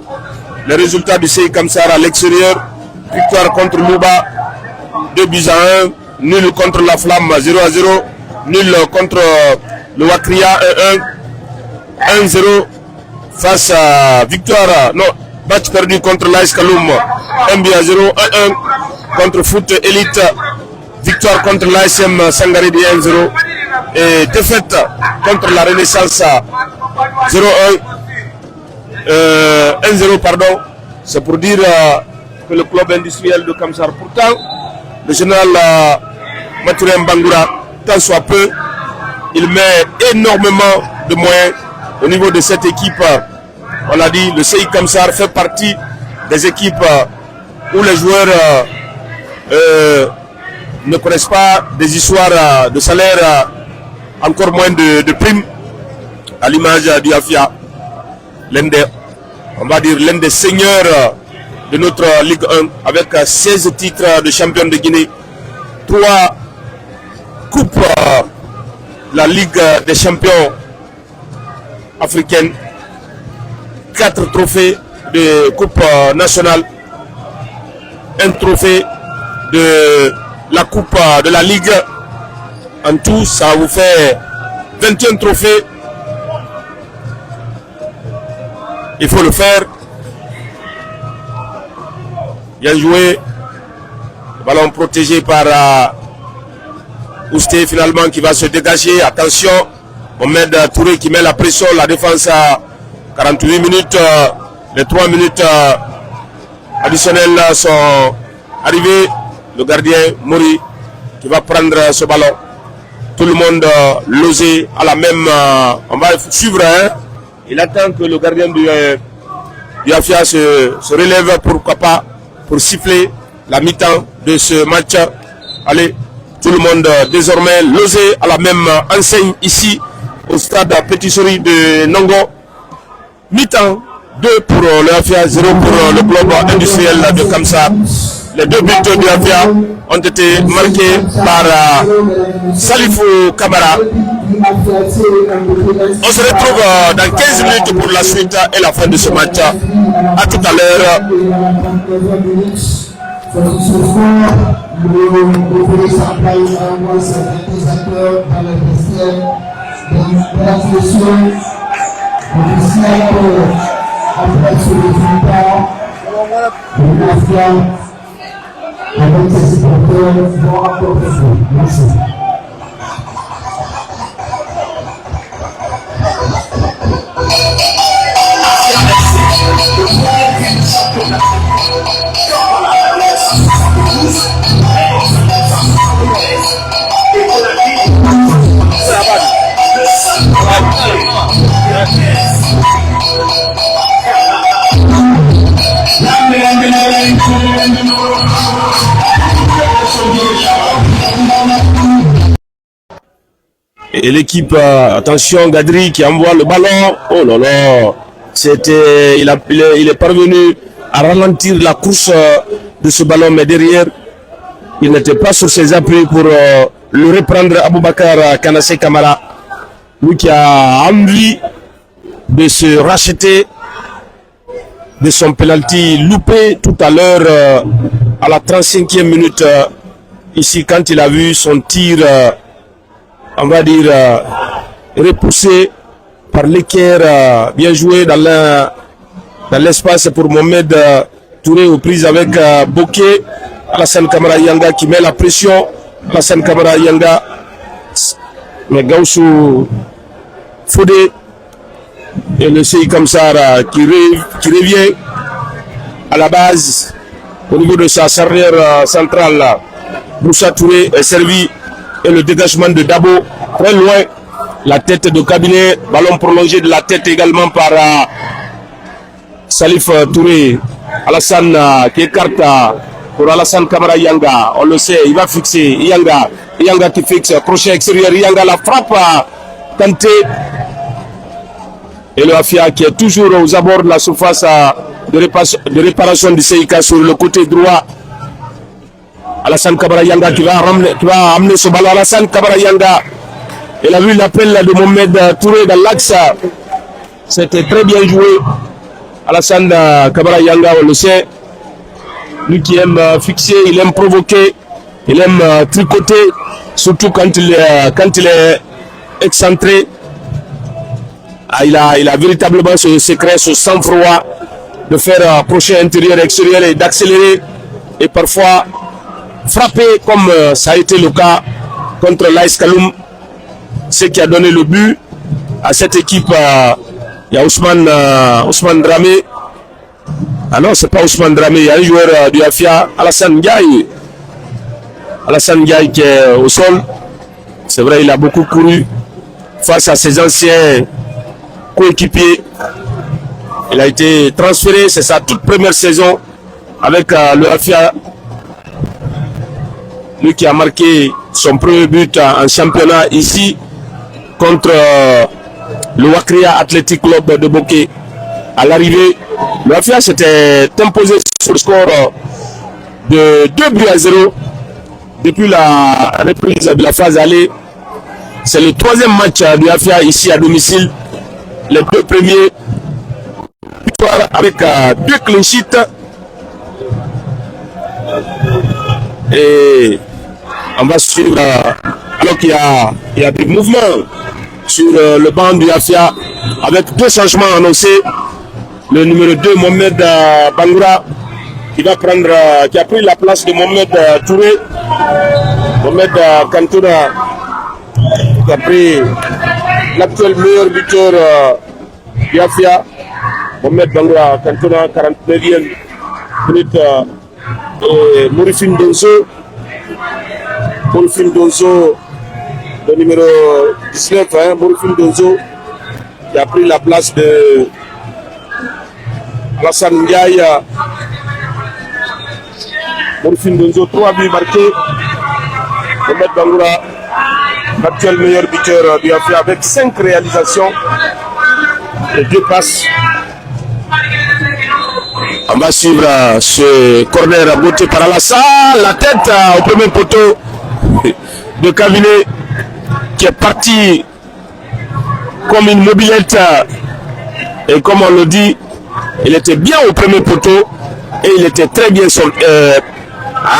les résultats du CIK Kamsar à l'extérieur. Victoire contre Louba, 2-1, nul contre la Flamme, 0-0, nul contre le Wakria, 1-1, 1-0 face à victoire, non, match perdu contre l'AS Kaloum, 1-0, 1-1 contre Foot Elite, victoire contre l'ASM Sangaré 1-0 et défaite contre la Renaissance 0-1, 1-0 pardon, c'est pour dire que le club industriel de Kamsar, pourtant le général Mathurin Bangoura, tant soit peu, il met énormément de moyens au niveau de cette équipe. On l'a dit, le CIK Kamsar fait partie des équipes où les joueurs ne connaissent pas des histoires de salaire, encore moins de primes, à l'image du AFIA, l'un des seigneurs de notre Ligue 1, avec 16 titres de champion de Guinée, 3 coupes la Ligue des champions africaine, 4 trophées de coupe nationale, 1 trophée de la coupe de la Ligue. En tout, ça vous fait 21 trophées. Il faut le faire. Bien joué. Le ballon protégé par Ousté finalement qui va se dégager. Attention, Mohamed Touré qui met la pression. La défense à 48 minutes. Les 3 minutes additionnelles sont arrivées. Le gardien Mori qui va prendre ce ballon. Tout le monde losé à la même. On va suivre. Il attend que le gardien du AFIA se relève, pourquoi pas, pour siffler la mi-temps de ce match. Allez, tout le monde désormais losé à la même enseigne ici au stade Petit Souris de Nongo. Mi-temps, 2 pour le AFIA, 0 pour le club industriel de Kamsar. Les 2 buts du AFIA ont été marqués par Salifou Kamara. On se retrouve dans 15 minutes pour la suite et la fin de ce match. A tout à l'heure. Avec ses supporters vont encore plus. Merci. Et l'équipe, attention, Gadri qui envoie le ballon. Oh là là, il est parvenu à ralentir la course de ce ballon, mais derrière, il n'était pas sur ses appuis pour le reprendre. Aboubakar Kanassé Kamara, lui qui a envie de se racheter de son penalty loupé tout à l'heure à la 35e minute. Ici, quand il a vu son tir, on va dire, repoussé par l'équerre, bien joué dans l'espace pour Mohamed Touré aux prises avec Bokeh. Alassane Kamara Yanga qui met la pression. Alassane Kamara Yanga, mais Gaussou Fodé et le CIK Kamsar qui revient à la base au niveau de sa charnière centrale. Moussa Touré est servi et le dégagement de Dabo très loin. La tête de cabinet, ballon prolongé de la tête également par Salif Touré. Alassane qui écarte pour Alassane Camara Yanga. On le sait, il va fixer Yanga qui fixe, crochet extérieur, Yanga la frappe à Kanté. Et le Afia qui est toujours aux abords de la surface de réparation du CIK sur le côté droit. Alassane Camara Yanga qui va amener ce ballon. Alassane Camara Yanga. Il a vu l'appel de Mohamed Touré dans l'axe. C'était très bien joué. Alassane Camara Yanga, on le sait. Lui qui aime fixer, il aime provoquer, il aime tricoter, surtout quand il est excentré. Il a véritablement ce secret, ce sang-froid de faire crochet intérieur, extérieur et d'accélérer et parfois frapper comme ça a été le cas contre l'AS Kaloum, ce qui a donné le but à cette équipe. Il y a Ousmane Dramé. Ah non, c'est pas Ousmane Dramé, il y a un joueur du Afia, Alassane Ndiaye. Alassane Ndiaye qui est au sol. C'est vrai, il a beaucoup couru face à ses anciens coéquipiers. Il a été transféré, c'est sa toute première saison avec le Afia. Lui qui a marqué son premier but en championnat ici contre le Wakria Athletic Club de Bokeh. À l'arrivée, le Afia s'était imposé sur le score de 2-0 depuis la reprise de la phase aller. C'est le troisième match du Afia ici à domicile. Les deux premiers victoires avec 2 clean sheets. Et on va suivre alors qu'il y a des mouvements sur le banc du Afia avec 2 changements annoncés. Le numéro 2, Mohamed Bangoura, qui a pris la place de Mohamed Touré. Mohamed Kantouna, qui a pris l'actuel meilleur buteur du Afia. Mohamed Bangoura, Kantouna, 49e minute. Et Mourifine Donzo, le numéro 19, Mourifine Donzo, qui a pris la place de Alassane Ndiaye. Mourifine Donzo, 3 buts marqués. Mohamed Bangoura, l'actuel meilleur buteur du Afia avec 5 réalisations et 2 passes. On va suivre ce corner botté par Alassane, la tête au premier poteau de Kaviné qui est parti comme une mobilette. Et comme on le dit, il était bien au premier poteau et il était très bien sorti.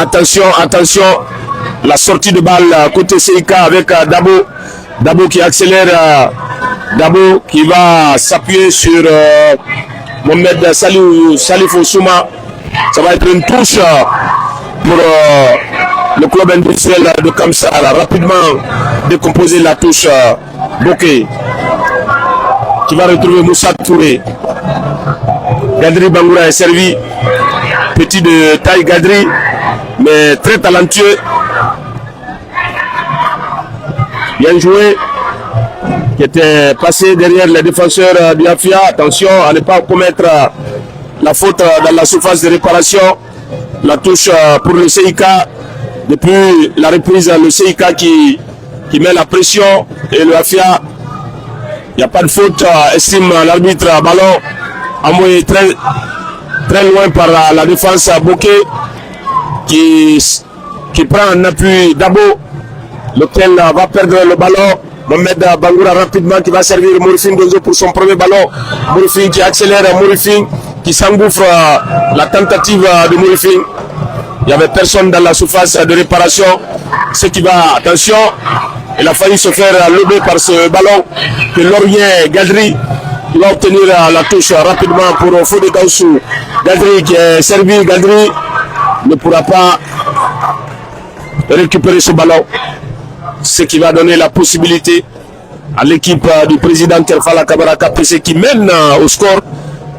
Attention, la sortie de balle côté CIK avec Dabo qui accélère. Dabo qui va s'appuyer sur Mohamed Salif Souma. Ça va être une touche pour le club industriel de Kamsar. Rapidement décomposer la touche. Bokeh qui va retrouver Moussa Touré. Gadri Bangoura est servi. Petit de taille Gadri, mais très talentueux. Bien joué. Qui était passé derrière les défenseurs du Afia. Attention à ne pas commettre la faute dans la surface de réparation. La touche pour le CIK. Depuis la reprise, le CIK qui met la pression et le Afia. Il n'y a pas de faute, estime l'arbitre. Ballon envoyé très loin par la défense à Bokeh qui prend un appui Dabo, lequel va perdre le ballon. Mohamed Bangoura rapidement qui va servir Mourifine Donzo pour son premier ballon. Mourifine qui accélère, Mourifine qui s'engouffre la tentative de Mourifine. Il n'y avait personne dans la surface de réparation. Ce qui va, attention, il a failli se faire lever par ce ballon que Laurien Gadri va obtenir la touche rapidement pour Fodé Gaussou. Gadri qui est servi, Gadri ne pourra pas récupérer ce ballon. Ce qui va donner la possibilité à l'équipe du président Kelfala Kabara KPC qui mène au score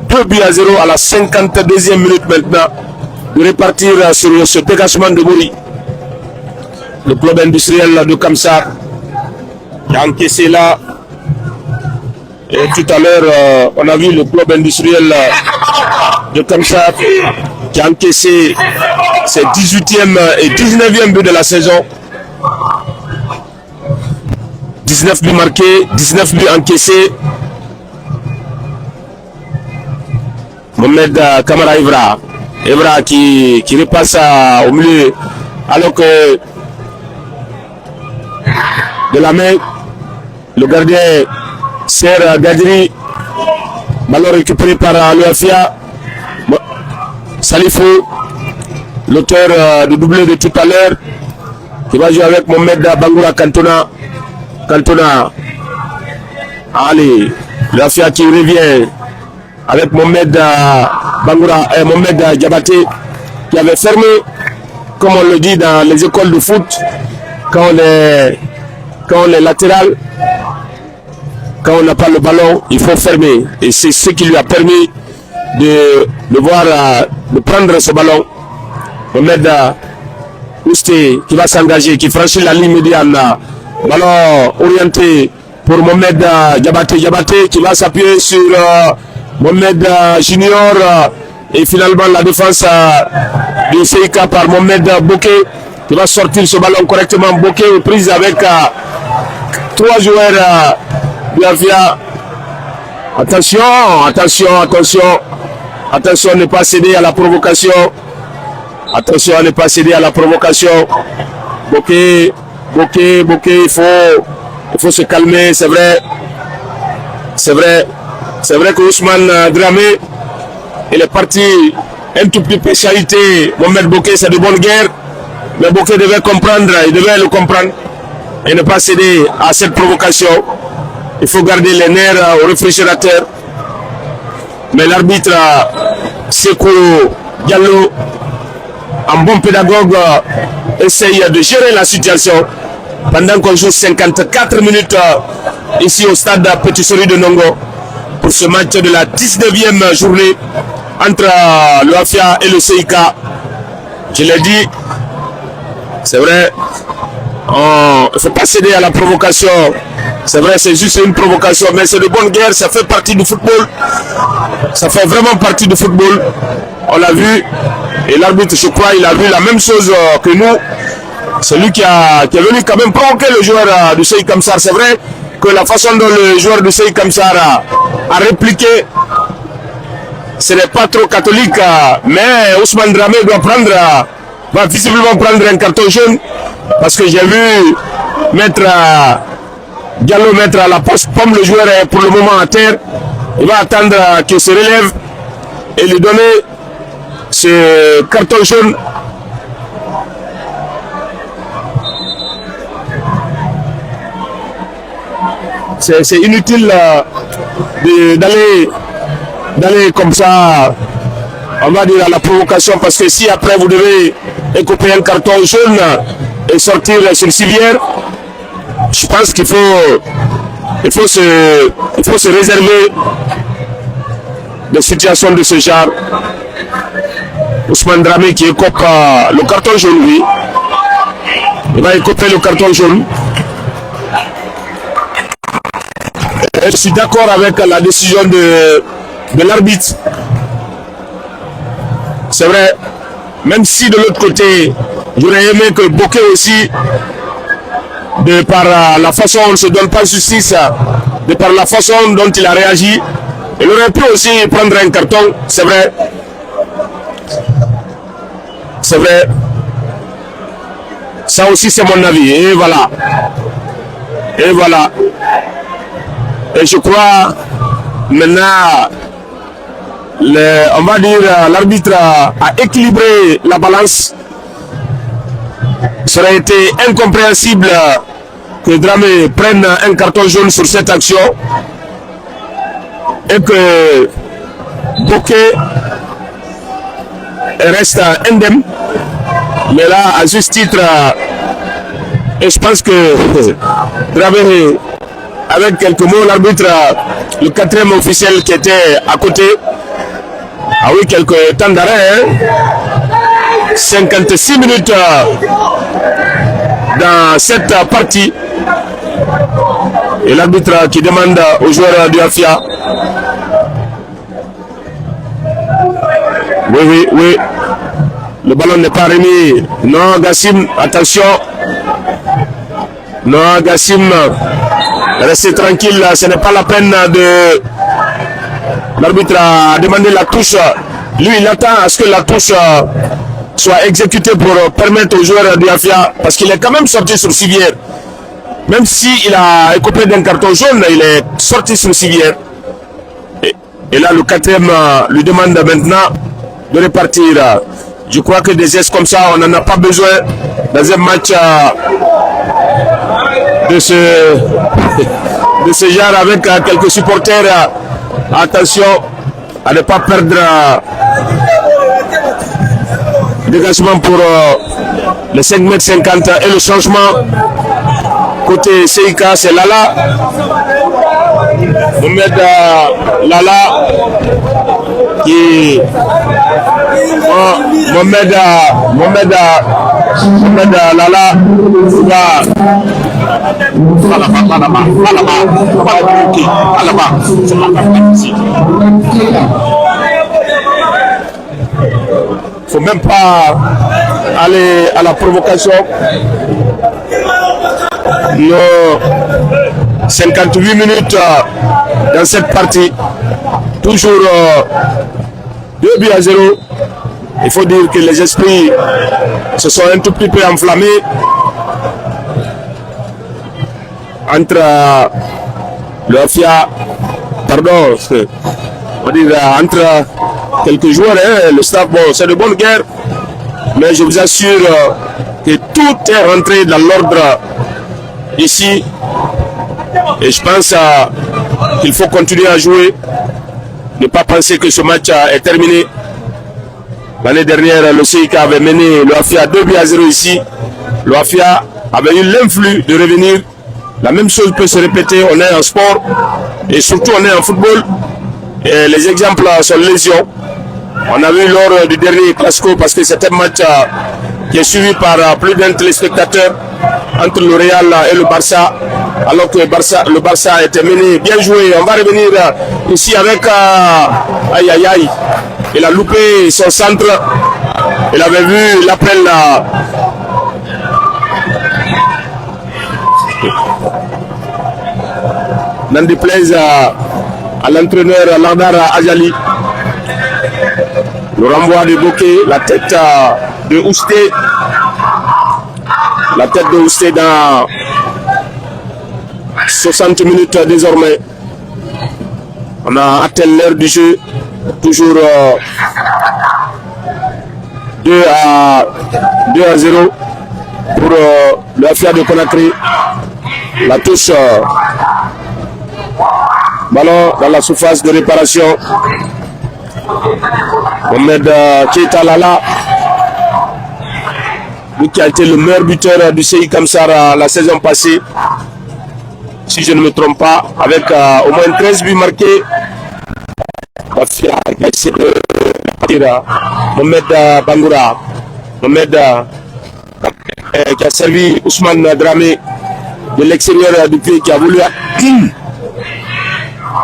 2-0 à la 52e minute maintenant de répartir sur ce dégagement de Mouri. Le club industriel de Kamsar qui a encaissé là. Et tout à l'heure, on a vu le club industriel de Kamsar qui a encaissé C'est 18e et 19e but de la saison. 19 buts marqués, 19 buts encaissés. Mohamed Kamara Evra. Evra qui repasse au milieu. Alors que de la main, le gardien Serre Gadri. Ballon récupéré par l'UAFIA. Salifou, l'auteur du doublé de tout à l'heure, qui va jouer avec Mohamed Bangoura Cantona. Cantona. Allez, l'UAFIA qui revient avec Mohamed Bangoura et Mohamed Diabaté, qui avait fermé, comme on le dit dans les écoles de foot, quand on est latéral, quand on n'a pas le ballon, il faut fermer. Et c'est ce qui lui a permis de prendre ce ballon. Mohamed Ousté qui va s'engager, qui franchit la ligne médiane. Ballon orienté pour Mohamed Diabaté. Diabaté qui va s'appuyer sur Mohamed Junior. Et finalement la défense de Seika par Mohamed Bokeh qui va sortir ce ballon correctement. Bokeh prise avec 3 joueurs d'UAFIA. Attention, attention, attention. Attention à ne pas céder à la provocation. Attention à ne pas céder à la provocation. Bokeh, il faut se calmer, c'est vrai. C'est vrai que Ousmane Dramé, il est parti un tout petit peu charité. Mohamed Bokeh, c'est de bonne guerre. Mais Bokeh devait comprendre, il devait le comprendre. Et ne pas céder à cette provocation. Il faut garder les nerfs au réfrigérateur. Mais l'arbitre Sekou Diallo, un bon pédagogue, essaye de gérer la situation pendant qu'on joue 54 minutes ici au stade Petit Sori de Nongo pour ce match de la 19e journée entre l'UAFIA et le CIK. Je l'ai dit, c'est vrai, il ne faut pas céder à la provocation. C'est vrai, c'est juste une provocation, mais c'est de bonne guerre, ça fait partie du football. Ça fait vraiment partie du football. On l'a vu, et l'arbitre, je crois, il a vu la même chose que nous. C'est lui qui est venu quand même provoquer le joueur du Seïk Kamsar. C'est vrai que la façon dont le joueur du Seïk Kamsar a répliqué, ce n'est pas trop catholique, mais Ousmane Dramé va visiblement prendre un carton jaune, parce que j'ai vu Diallo mettre à la poste, comme le joueur est pour le moment à terre. Il va attendre qu'il se relève et lui donner ce carton jaune. C'est inutile d'aller comme ça, on va dire, à la provocation, parce que si après vous devez écouper un carton jaune et sortir sur le civière, je pense qu'il faut se réserver des situations de ce genre. Ousmane Dramé qui écope le carton jaune, lui. Il va écoper le carton jaune. Et je suis d'accord avec la décision de l'arbitre. C'est vrai, même si de l'autre côté, j'aurais aimé que Bokeh aussi, de par la façon dont on ne se donne pas justice, de par la façon dont il a réagi, il aurait pu aussi prendre un carton, c'est vrai. C'est vrai. Ça aussi c'est mon avis. Et voilà. Et voilà. Et je crois maintenant, on va dire, l'arbitre a équilibré la balance. Ça aurait été incompréhensible que Dramé prenne un carton jaune sur cette action et que Bokeh reste indemne. Mais là, à juste titre, et je pense que Dramé, avec quelques mots, l'arbitre, le 4e officiel qui était à côté, a eu quelques temps d'arrêt. 56 minutes dans cette partie. Et l'arbitre qui demande aux joueurs du AFIA. Oui. Le ballon n'est pas remis. Non, Gassim, attention. Non, Gassim, restez tranquille. Ce n'est pas la peine de... L'arbitre a demandé la touche. Lui, il attend à ce que la touche soit exécutée pour permettre aux joueurs de Afia, parce qu'il est quand même sorti sur civière. Même s'il a écopé d'un carton jaune, il est sorti sur civière. Et là, le quatrième lui demande maintenant de repartir. Je crois que des gestes comme ça, on n'en a pas besoin dans un match de ce genre avec quelques supporters. Attention à ne pas perdre dégagement pour les 5,50 m et le changement côté CIK, c'est Lala. Mohamed Lala qui Mohamed Lala faut même pas aller à la provocation. Nos 58 minutes dans cette partie, toujours 2-0. Il faut dire que les esprits se sont un tout petit peu enflammés entre le Afia, pardon, on va dire entre quelques joueurs, le staff, bon, c'est de bonne guerre, mais je vous assure que tout est rentré dans l'ordre ici, et je pense qu'il faut continuer à jouer, ne pas penser que ce match est terminé. L'année dernière, le CIK avait mené le Afia 2-0 ici. Le Afia avait eu l'influx de revenir. La même chose peut se répéter, on est en sport et surtout on est en football. Et les exemples sont légion. On a vu lors du dernier Classico, parce que c'était un match qui est suivi par plus d'un téléspectateur entre le Real et le Barça, alors que le Barça a été mené, bien joué. On va revenir ici avec aïe aïe aïe. Il a loupé son centre. Il avait vu l'appel n'en déplaise à l'entraîneur Lardar Ajali. Le renvoi de Bokeh, la tête de Ousté. La tête de Ousté dans 60 minutes désormais. On a atteint l'heure du jeu. Toujours 2-0 pour le Afia de Conakry. La touche, ballon dans la surface de réparation. Mohamed Keita Lala, lui qui a été le meilleur buteur du CI Kamsar la saison passée, si je ne me trompe pas, avec au moins 13 buts marqués. Afia qui a essayé de partir. Mohamed Bangoura, Mohamed qui a servi Ousmane Dramé de l'extérieur du pied, qui a voulu qui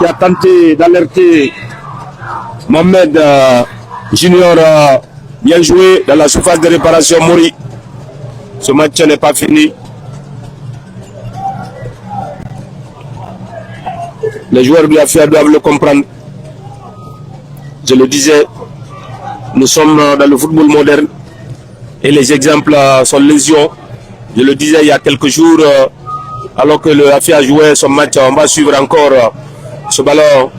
a tenté d'alerter Mohamed Junior, bien joué dans la surface de réparation Mori. Ce match n'est pas fini. Les joueurs de l'Afia doivent le comprendre. Je le disais, nous sommes dans le football moderne et les exemples sont légion. Je le disais il y a quelques jours, alors que le Afia jouait son match, on va suivre encore ce ballon.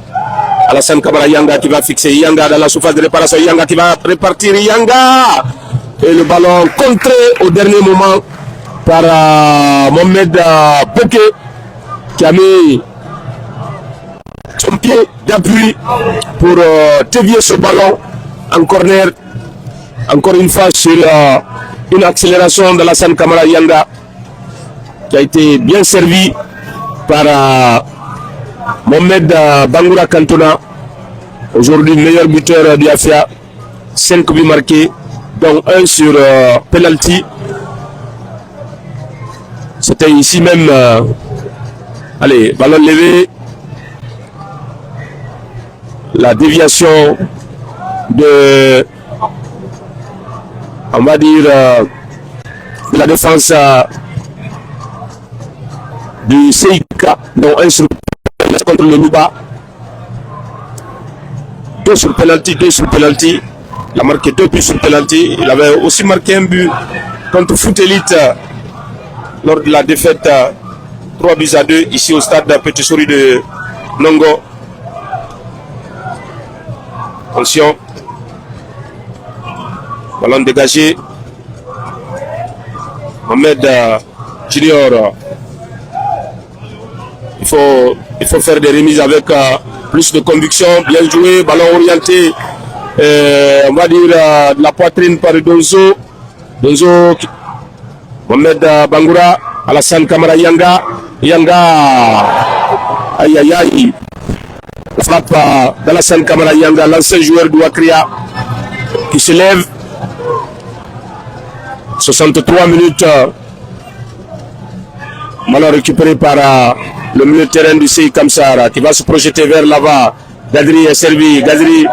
Alassane Kamara Yanga qui va fixer Yanga dans la surface de réparation. Yanga qui va répartir Yanga. Et le ballon contré au dernier moment par Mohamed Bokeh qui a mis son pied d'appui pour dévier ce ballon en corner. Encore une fois sur une accélération de Alassane Kamara Yanga qui a été bien servi par Mohamed Bangoura Cantona, aujourd'hui meilleur buteur du Afia, 5 buts marqués, dont un sur penalty. C'était ici même, allez, ballon levé, la déviation de on va dire, de la défense du CIK, dont un sur contre le Louba. 2 sur penalty, 2 sur penalty. Il a marqué 2 buts sur penalty. Il avait aussi marqué un but contre Foot Elite lors de la défaite 3 buts à 2 ici au stade Petit Souris de Nongo. Attention. Ballon dégagé. Mohamed Junior. Il faut faire des remises avec plus de conviction. Bien joué. Ballon orienté. On va dire de la poitrine par Donzo. Donzo. Mohamed Bangoura. Alassane Kamara Yanga. Aïe aïe aïe. La frappe d'Alassane Kamara Yanga, l'ancien joueur du Wakria, qui se lève. 63 minutes. Ballon récupéré par le milieu de terrain du CI Kamsara, qui va se projeter vers l'avant. Gadri est servi. Gadri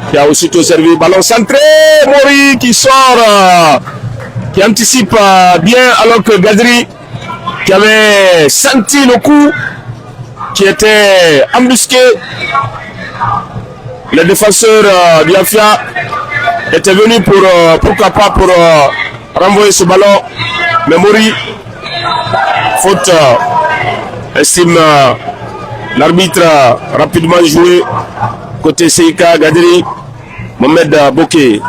qui a aussitôt servi. Ballon centré. Mori qui sort. Qui anticipe bien, alors que Gadri, qui avait senti le coup, qui était embusqué. Le défenseur Biafia était venu pour, pourquoi pas, pour renvoyer ce ballon. Mais Mori, faute, estime l'arbitre rapidement joué. Côté Seika Gadri, Mohamed Bokeh.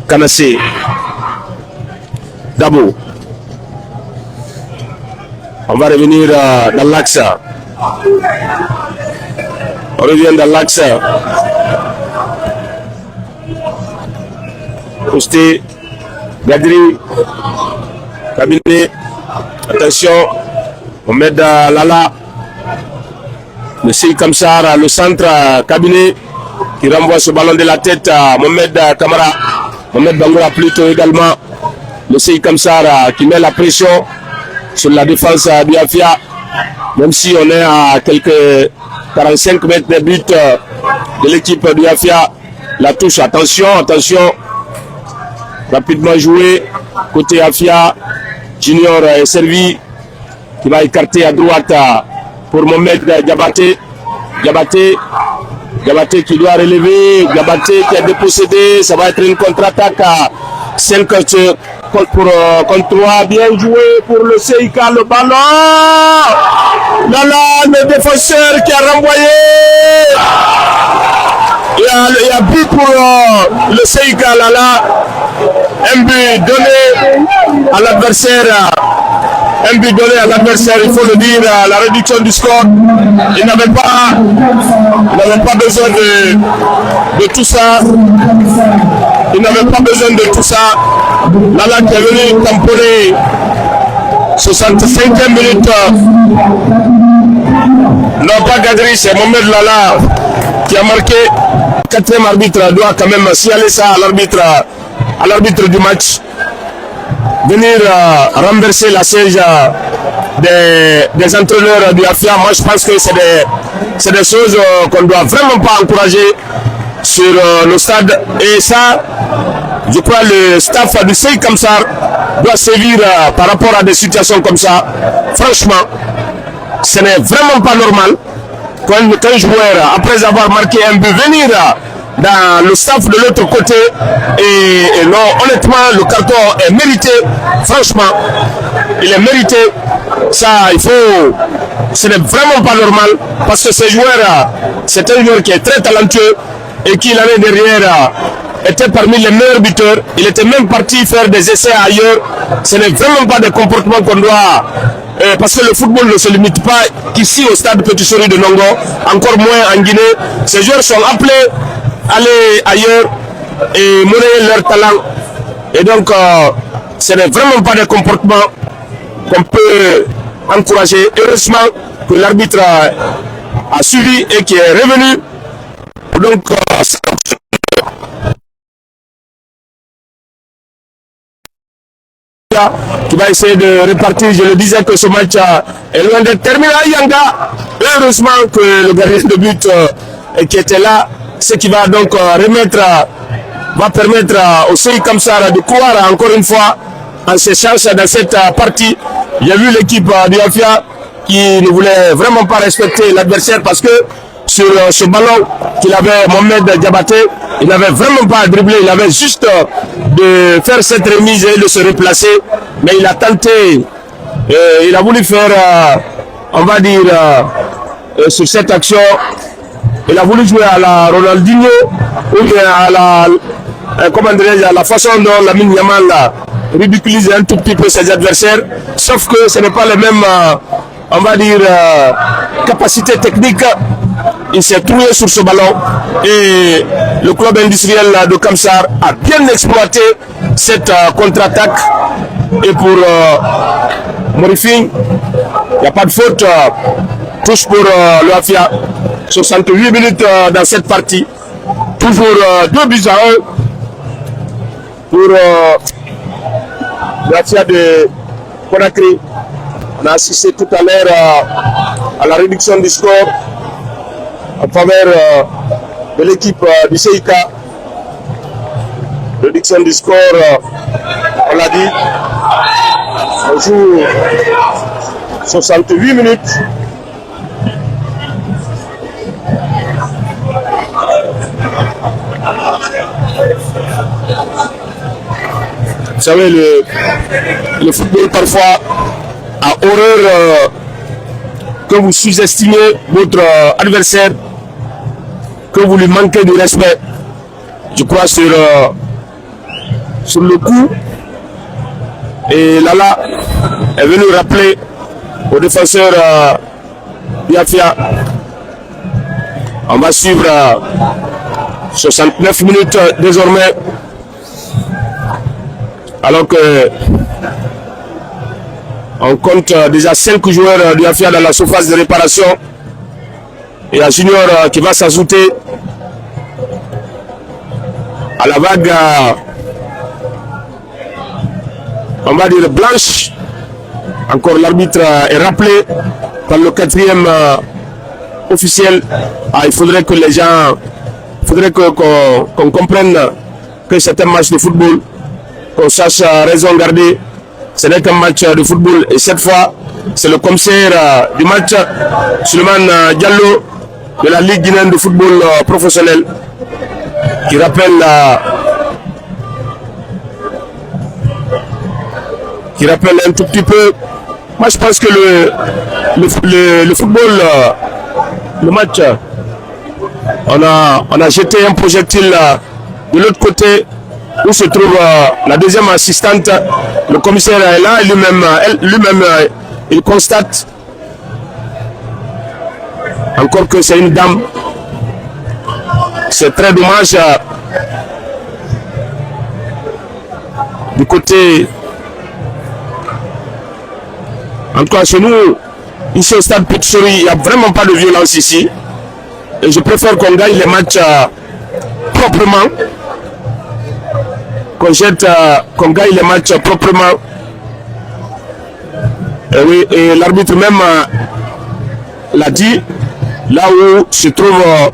Kanassé. Dabo. On va revenir dans l'axe. On revient dans l'axe. Posté. Gadri. Cabinet. Attention. On met Lala. Le CI Kamsara, le centre cabinet qui renvoie ce ballon de la tête à Mohamed Kamara. Mohamed Bangoura plutôt également. Le CI Kamsara qui met la pression sur la défense à Biafia. Même si on est à quelques 45 mètres de but de l'équipe de Biafia. La touche, attention, attention. Rapidement joué. Côté Afia, Junior est servi. Qui va écarter à droite pour Mohamed Diabaté. Diabaté qui doit relever. Diabaté qui est dépossédé. Ça va être une contre-attaque à 5 contre 3. Bien joué pour le CIK. Le ballon. Là, le défenseur qui a renvoyé. Il y a but pour le CIK. Là. Un but donné à l'adversaire. Un but donné à l'adversaire, il faut le dire, la réduction du score. Il n'avait pas besoin de tout ça. Il n'avait pas besoin de tout ça. Lala qui est venu tamponner 65e minute. Non, pas Gadri, c'est Mohamed Lala qui a marqué. 4e arbitre doit quand même signaler ça à l'arbitre du match. Venir renverser la siège des entraîneurs du Afia. Moi je pense que c'est des choses qu'on ne doit vraiment pas encourager sur le stade. Et ça, je crois le staff du CI Kamsar doit sévir par rapport à des situations comme ça. Franchement, ce n'est vraiment pas normal qu'un joueur, après avoir marqué un but, venir dans le staff de l'autre côté. Et non, honnêtement, le carton est mérité. Franchement, il est mérité. Ça, ce n'est vraiment pas normal. Parce que ce joueur, c'est un joueur qui est très talentueux et qui l'année dernière était parmi les meilleurs buteurs. Il était même parti faire des essais ailleurs. Ce n'est vraiment pas des comportements qu'on doit... parce que le football ne se limite pas qu'ici au stade Petit Souris de Nongo, encore moins en Guinée. Ces joueurs sont appelés aller ailleurs et monnayer leur talent. Et donc, ce n'est vraiment pas des comportements qu'on peut encourager. Heureusement que l'arbitre a suivi et qui est revenu. Donc, qui va essayer de répartir. Je le disais que ce match est loin d'être terminé à Yanga. Heureusement que le gardien de but et qui était là, ce qui va donc va permettre au CI Kamsar de croire encore une fois en ses chances dans cette partie. Il y a vu l'équipe du Afia qui ne voulait vraiment pas respecter l'adversaire parce que sur ce ballon qu'il avait, Mohamed Diabaté, il n'avait vraiment pas dribblé, il avait juste de faire cette remise et de se replacer, mais il a tenté, il a voulu faire, on va dire, sur cette action, il a voulu jouer à la Ronaldinho ou bien à la, comment dirais-je, à la façon dont Lamine Yamal ridiculise un tout petit peu ses adversaires, sauf que ce n'est pas les mêmes, on va dire, capacités techniques. Il s'est trouvé sur ce ballon et le club industriel de Kamsar a bien exploité cette contre-attaque. Et pour Morifing, il n'y a pas de faute, touche pour le Afia. 68 minutes dans cette partie. Toujours 2-1 pour le Afia de Conakry. On a assisté tout à l'heure à la réduction du score en faveur de l'équipe du CIK. Réduction du score, on l'a dit. On joue 68 minutes. Vous savez, le football parfois a horreur que vous sous-estimez votre adversaire, que vous lui manquez de respect. Je crois sur le coup. Et Lala est venu rappeler au défenseur Biafia. On va suivre 69 minutes désormais. Alors que on compte déjà 5 joueurs du Afia dans la surface de réparation. Et un junior qui va s'ajouter à la vague, on va dire blanche. Encore l'arbitre est rappelé par le 4e officiel. Il faudrait que les gens, qu'on comprenne que c'est un match de football, qu'on sache raison garder. Ce n'est qu'un match de football et cette fois, c'est le commissaire du match, Suleiman Diallo, de la Ligue guinéenne de football professionnel, qui rappelle un tout petit peu. Moi, je pense que le football, le match, on a jeté un projectile de l'autre côté où se trouve la deuxième assistante. Le commissaire est là, lui-même il constate encore que c'est une dame. C'est très dommage du côté. En tout cas, chez nous, ici au stade Petit-Souris, il n'y a vraiment pas de violence ici. Et je préfère qu'on gagne les matchs proprement. Qu'on gagne les matchs proprement. Et oui, et l'arbitre même l'a dit, là où se trouvent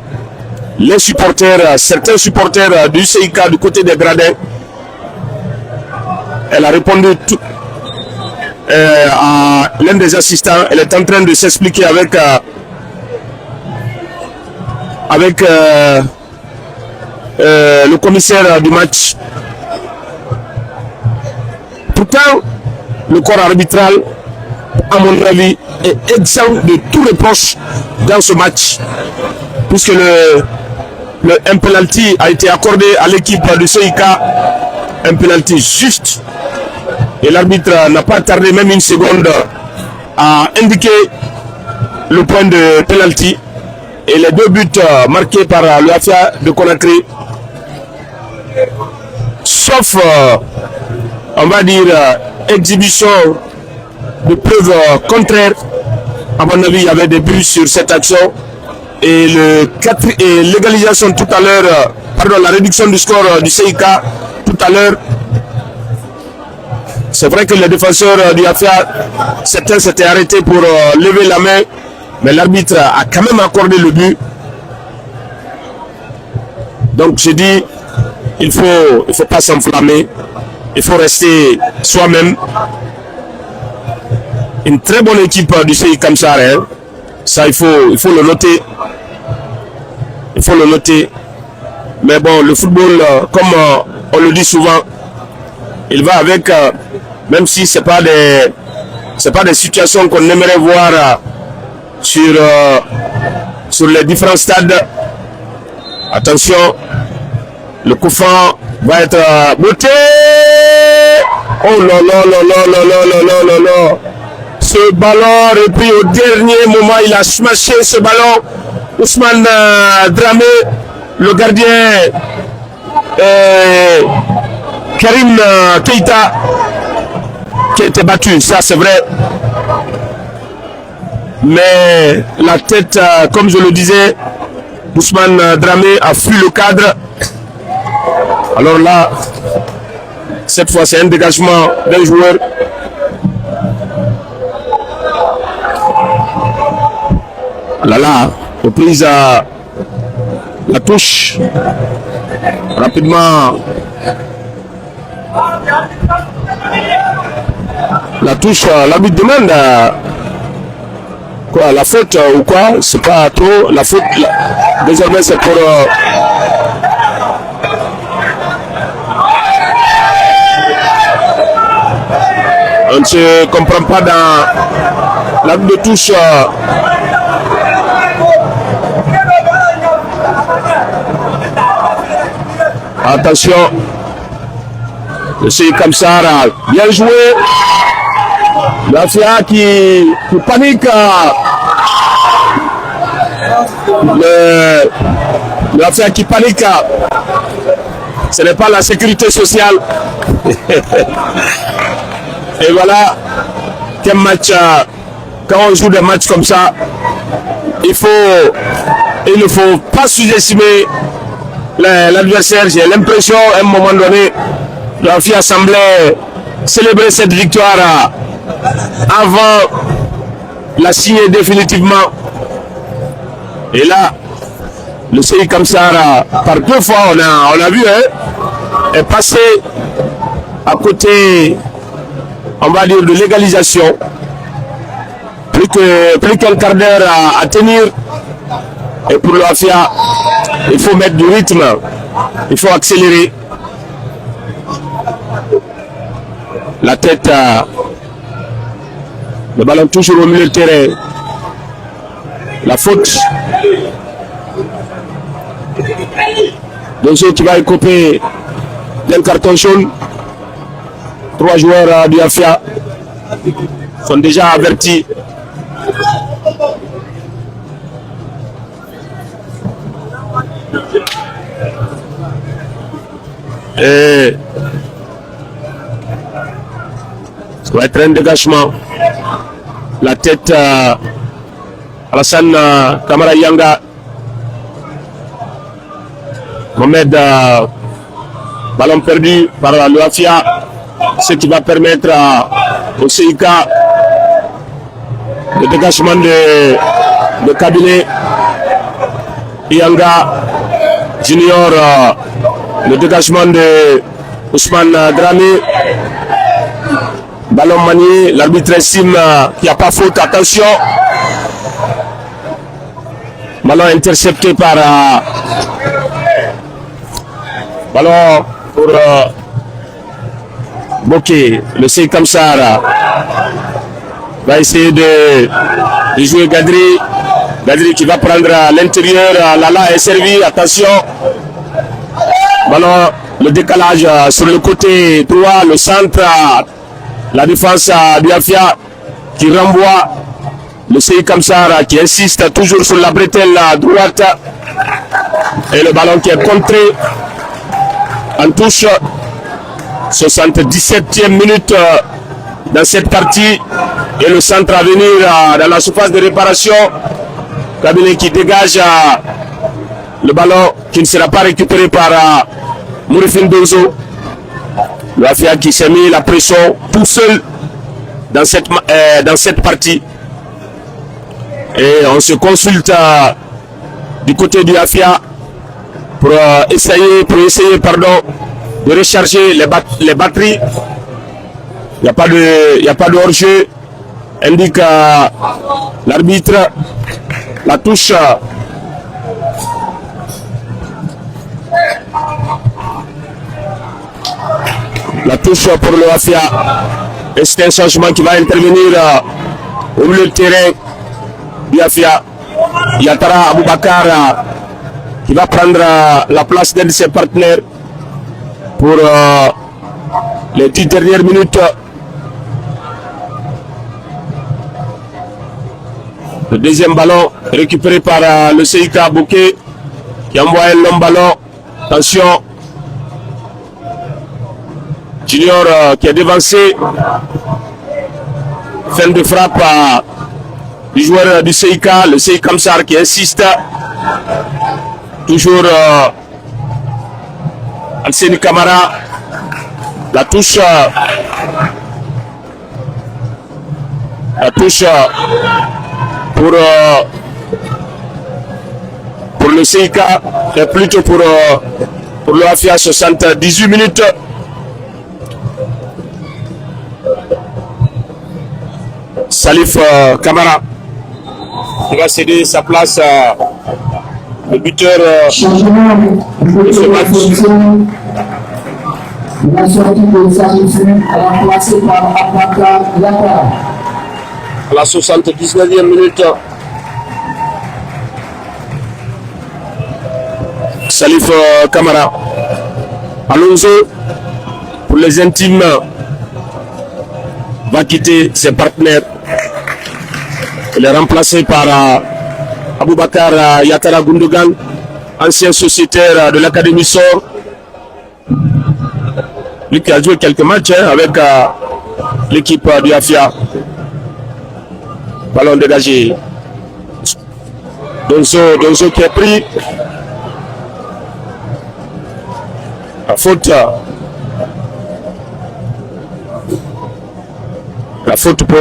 les supporters, certains supporters du CIK du côté des gradins. Elle a répondu à l'un des assistants. Elle est en train de s'expliquer avec le commissaire du match. Pourtant, le corps arbitral, à mon avis, est exempt de tout reproche dans ce match, puisque un penalty a été accordé à l'équipe du CIK, un penalty juste, et l'arbitre n'a pas tardé même une seconde à indiquer le point de penalty, et les 2 buts marqués par l'Afia de Conakry, sauf on va dire exhibition de preuves contraires. À mon avis, il y avait des buts sur cette action et l'égalisation tout à l'heure, pardon, la réduction du score du CIK tout à l'heure. C'est vrai que les défenseurs du Afia, certains s'étaient arrêtés pour lever la main, mais l'arbitre a quand même accordé le but. Donc je dis, il faut pas s'enflammer, il faut rester soi-même. Une très bonne équipe du CI Kamsar, hein. Ça il faut le noter. Il faut le noter. Mais bon, le football, comme on le dit souvent, il va avec, même si c'est pas des situations qu'on aimerait voir sur les différents stades. Attention, le coup franc va être botté. Oh là là là là là là là là là là. Ce ballon repris au dernier moment, il a smashé ce ballon. Ousmane Dramé, le gardien Karim Keita qui a été battu, ça c'est vrai. Mais la tête, comme je le disais, Ousmane Dramé a fui le cadre. Alors là, cette fois c'est un dégagement d'un joueur. Là là, reprise à la touche. Rapidement. La touche, l'arbitre demande quoi, la faute ou quoi, c'est pas trop la faute. Désormais c'est pour on ne se comprend pas dans l'arbitre de touche. Attention, le CI Kamsar, bien joué. L'Afia qui panique. L'Afia qui panique. Ce n'est pas la sécurité sociale. Et voilà, quel match. Quand on joue des matchs comme ça, il ne faut pas sous-estimer l'adversaire. J'ai l'impression à un moment donné, l'Afia semblait célébrer cette victoire avant la signer définitivement. Et là, le CI Kamsar, par deux fois, on a vu, hein, est passé à côté, on va dire, de l'égalisation. Plus qu'un quart d'heure à tenir. Et pour l'Afia, il faut mettre du rythme, il faut accélérer. La tête, le ballon toujours au milieu de terrain. La faute. Donc qui va écoper d'un carton jaune. 3 joueurs du Afia sont déjà avertis. Et ça va être un dégagement. La tête Alassane Kamara Yanga. Mohamed, ballon perdu par l'Afia, ce qui va permettre au CIK le dégagement de cabinet. Yanga Junior, le dégagement de Ousmane Dramé. Ballon manié, l'arbitre estime qu'il n'y a pas faute, attention. Ballon intercepté par ballon pour Bokeh. Le CI Kamsar va essayer de jouer Gadri. Gadri qui va prendre à l'intérieur. Lala est servi, attention. Ballon, le décalage sur le côté droit, le centre. La défense du Afia qui renvoie. Le CI Kamsar qui insiste toujours sur la bretelle droite. Et le ballon qui est contré en touche. 77e minute dans cette partie. Et le centre à venir dans la surface de réparation. Cabinet qui dégage le ballon qui ne sera pas récupéré par Mourifine Dozo. Le Afia qui s'est mis la pression tout seul dans cette partie. Et on se consulte du côté du Afia pour essayer de recharger les batteries. Il n'y a pas de hors-jeu, indique l'arbitre. La touche. La touche pour le Afia. Et c'est un changement qui va intervenir au milieu de terrain du Afia. Yatara Aboubakar qui va prendre la place d'un de ses partenaires pour les 10 dernières minutes. Le deuxième ballon récupéré par le CIK Bouquet qui envoie un long ballon. Attention. Junior qui est devancé. Fin de frappe du joueur du CIK, le CIK Kamsar qui insiste. Toujours Alseni Kamara. La touche. Pour le CIK et plutôt pour le Afia 78 minutes. Salif Kamara qui va céder sa place le buteur de ce match. La sortie de Salif remplacé par Abaka Yatara. À la 79e minute. Salif Kamara. Alonso, pour les intimes, va quitter ses partenaires. Il est remplacé par Aboubakar Yatara Gundogan, ancien sociétaire de l'Académie SOR. Lui qui a joué quelques matchs avec l'équipe du Afia. Ballon dégagé. Donzo qui est pris. La faute. La faute pour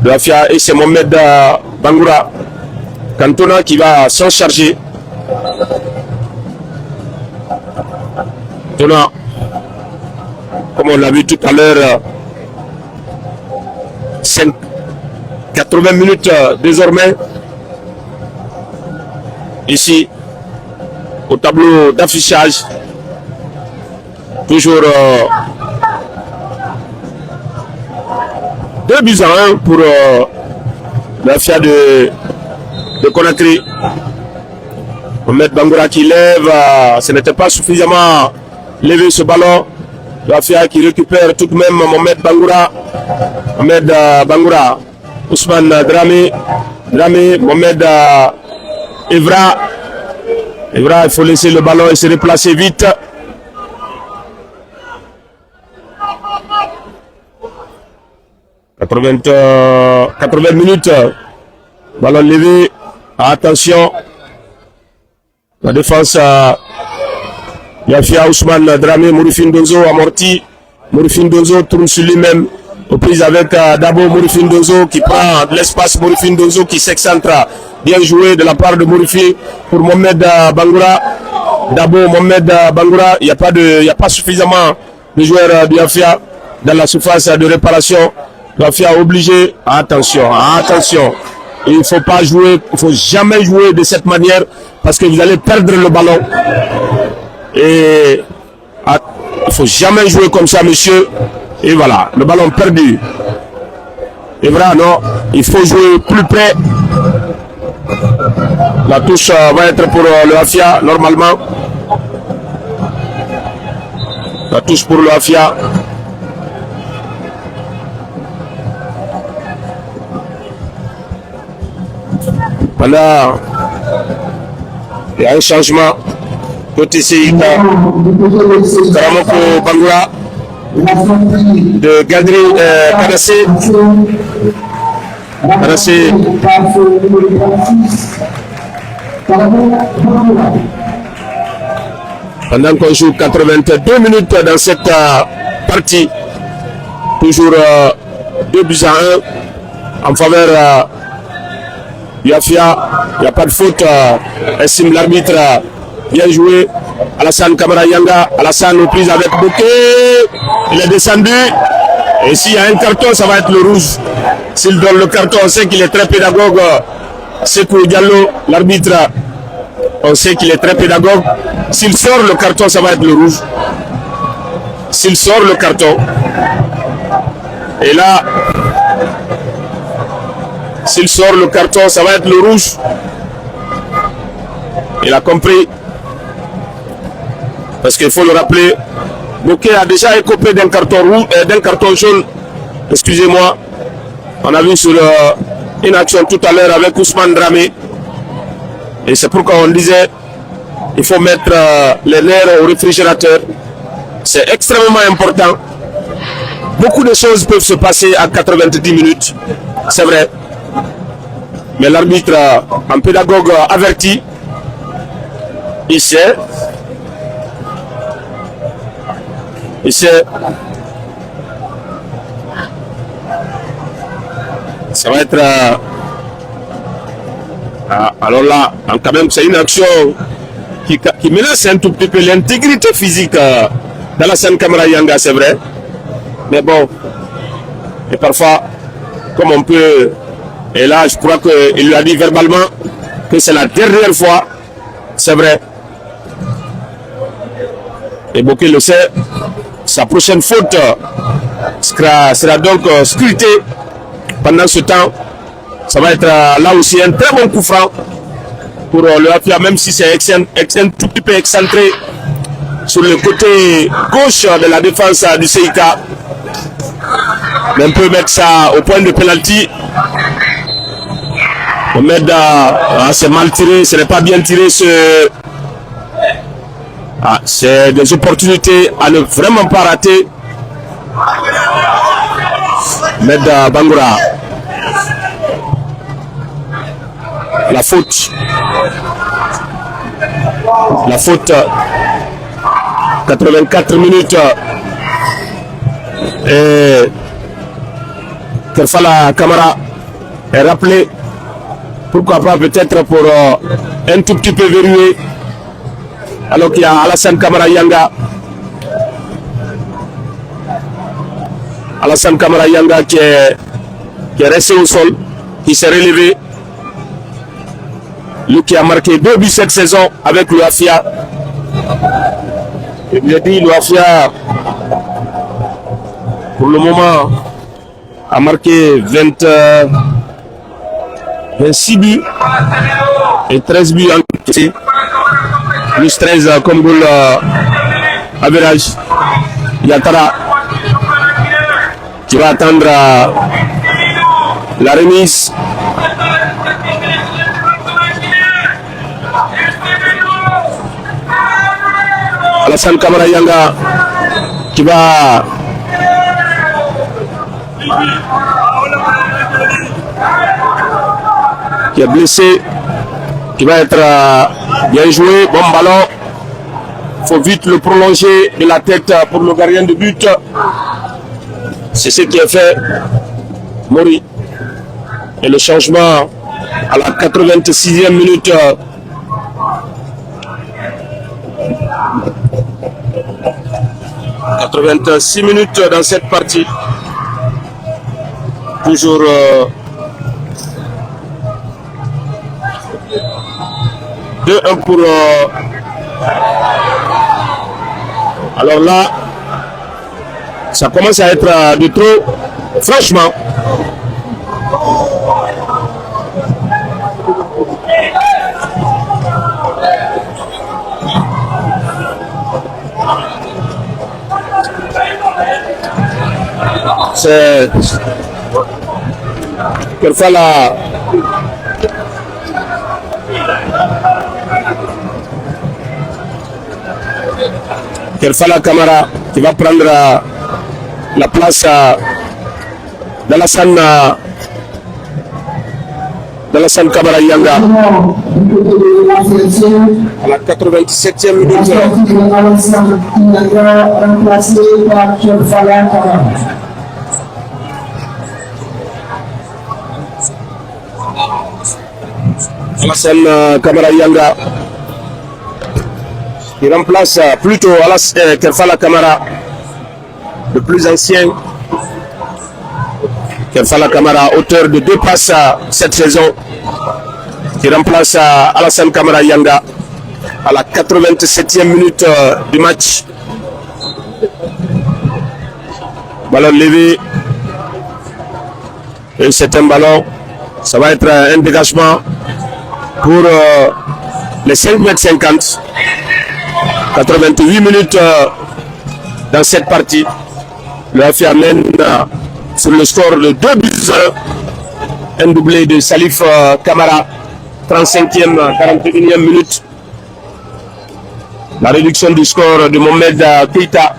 de Afia et c'est Mohamed Bangoura. Cantona qui va s'en charger. Cantona, comme on l'a vu tout à l'heure, 80 minutes désormais. Ici, au tableau d'affichage, toujours 2 buts à 1 pour l'Afia de Conakry. Mohamed Bangoura qui lève, ce n'était pas suffisamment levé ce ballon. L'Afia qui récupère tout de même Mohamed Bangoura. Mohamed Bangoura, Ousmane Dramé, Mohamed Evra. Evra, il faut laisser le ballon et se déplacer vite. « 80 minutes, ballon levé, attention, la défense, Yafia Ousmane Dramé, Mourifine Donzo amorti, Mourifine Donzo tourne sur lui-même, aux prises avec Dabo Mourifine Donzo qui prend de l'espace, Mourifine Donzo qui s'excentre, bien joué de la part de Mourifine pour Mohamed Bangoura, Dabo Mohamed Bangoura, il n'y a pas suffisamment de joueurs du Yafia dans la surface de réparation. L'Afia obligé, attention, il ne faut pas jouer, il ne faut jamais jouer de cette manière parce que vous allez perdre le ballon. Et il ne faut jamais jouer comme ça, monsieur. Et voilà, le ballon perdu. Et voilà, non, il faut jouer plus près. La touche va être pour le Afia, normalement. La touche pour le Afia. Voilà, il y a un changement côté CIK. Karamoko Bangoura de Gadri Kanassé. Pendant qu'on joue 82 minutes dans cette partie, toujours 2 buts à 1 en faveur Yafia. Il n'y a pas de faute, estime l'arbitre Bien joué. Alassane Camara Yanga. Alassane reprise avec Bokeh. Il est descendu. Et s'il y a un carton, ça va être le rouge. S'il donne le carton, on sait qu'il est très pédagogue. Sekou Diallo, l'arbitre, on sait qu'il est très pédagogue. S'il sort le carton, ça va être le rouge. S'il sort le carton. Et là, s'il sort le carton, ça va être le rouge. Il a compris. Parce qu'il faut le rappeler, Bokeh a déjà écopé d'un carton rouge, d'un carton jaune. Excusez-moi. On a vu sur une action tout à l'heure avec Ousmane Dramé. Et c'est pourquoi on disait il faut mettre les nerfs au réfrigérateur. C'est extrêmement important. Beaucoup de choses peuvent se passer à 90 minutes. C'est vrai. Mais l'arbitre, un pédagogue averti, il sait. Il sait. Ça va être... alors là, quand même, c'est une action qui menace un tout petit peu l'intégrité physique d'Alassane Camara Yanga, c'est vrai. Mais bon, et parfois, comme on peut... Et là, je crois qu'il lui a dit verbalement que c'est la dernière fois. C'est vrai. Et Bokeh le sait. Sa prochaine faute sera donc scrutée. Pendant ce temps, ça va être là aussi un très bon coup franc pour le Afia, même si c'est un tout petit peu excentré sur le côté gauche de la défense du CIK. Mais on peut mettre ça au point de pénalty. On met c'est mal tiré, ce n'est pas bien tiré. C'est des opportunités à ne vraiment pas rater. Meda Bangoura. La faute. La faute. 84 minutes. Et Kerfala Camara est rappelé. Pourquoi pas peut-être pour un tout petit peu verrouillé. Alors qu'il y a Alassane Camara Yanga. Alassane Camara Yanga qui est resté au sol, qui s'est relevé. Lui qui a marqué 2 buts cette saison avec l'Ouafia. Et il a dit l'Ouafia, pour le moment, a marqué 26 buts et 13 buts encaissés. Plus 13 comme goal average. Yatara qui va attendre la remise. Alassane Camara Yanga qui va qui est blessé, qui va être bien joué, bon ballon. Il faut vite le prolonger de la tête pour le gardien de but. C'est ce qui est fait. Mori. Et le changement à la 86e minute. « 86 minutes dans cette partie. Toujours 2-1 pour... Alors là, ça commence à être de trop, franchement. C'est Kerfala Camara qui va prendre la place d'Alassane Camara Yanga à la 87e minute. Alassane Camara Yanga qui remplace plutôt Kerfala Kamara, le plus ancien. Kerfala Kamara, auteur de 2 passes cette saison, qui remplace Alassane Kamara Yanga à la 87e minute du match. Ballon levé. Et c'est un ballon. Ça va être un dégagement pour les 5,50 m. 88 minutes dans cette partie. Le Afia mène sur le score de 2-1. Un doublé de Salif Kamara. 35e, 41e minute. La réduction du score de Mohamed Keita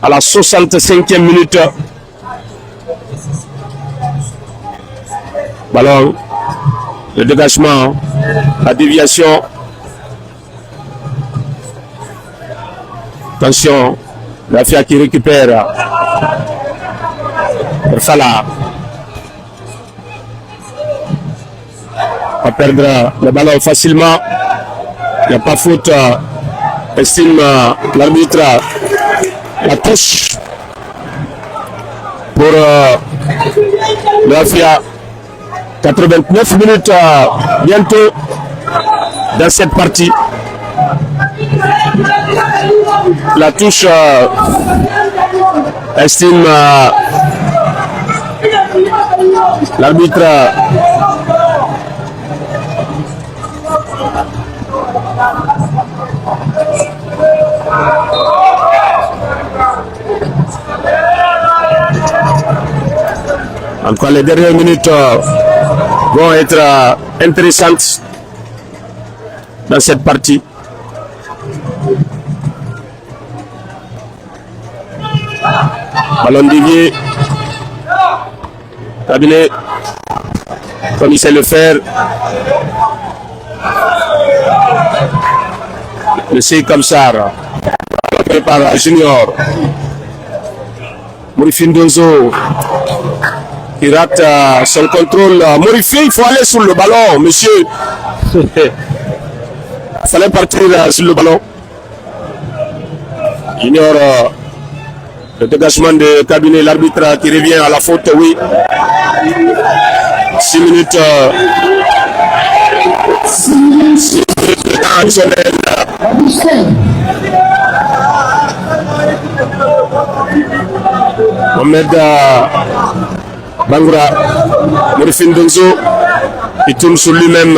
à la 65e minute. Ballon, le dégagement, la déviation. Attention, la FIA qui récupère. Fala. Va perdre le ballon facilement. Il n'y a pas faute. Estime l'arbitre. La touche pour la FIA. 89 minutes bientôt dans cette partie. La touche estime l'arbitre. En tout cas, les dernières minutes vont être intéressantes dans cette partie. Ballon dévié. Cabinet, comme il sait le faire. Le C comme ça. Par Junior. Morifi Ndonzo qui rate son contrôle. Morifi, il faut aller sur le ballon, monsieur. Il fallait partir sur le ballon. Junior, le dégagement de cabinet, l'arbitre qui revient à la faute, oui. 6 minutes. 6 minutes de temps additionnel. Mohamed Bangoura, Morifi Ndonzo, il tourne sur lui-même.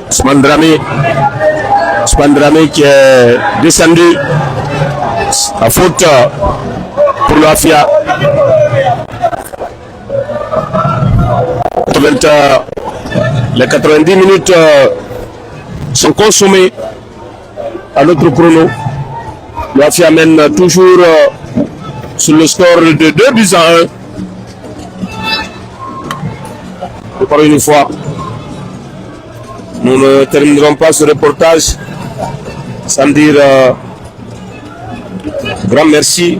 Ousmane Dramé qui est descendu à faute pour l'Afia. Les 90 minutes sont consommées à notre chrono. L'Afia mène toujours sur le score de 2-1. Encore une fois, nous ne terminerons pas ce reportage sans dire grand merci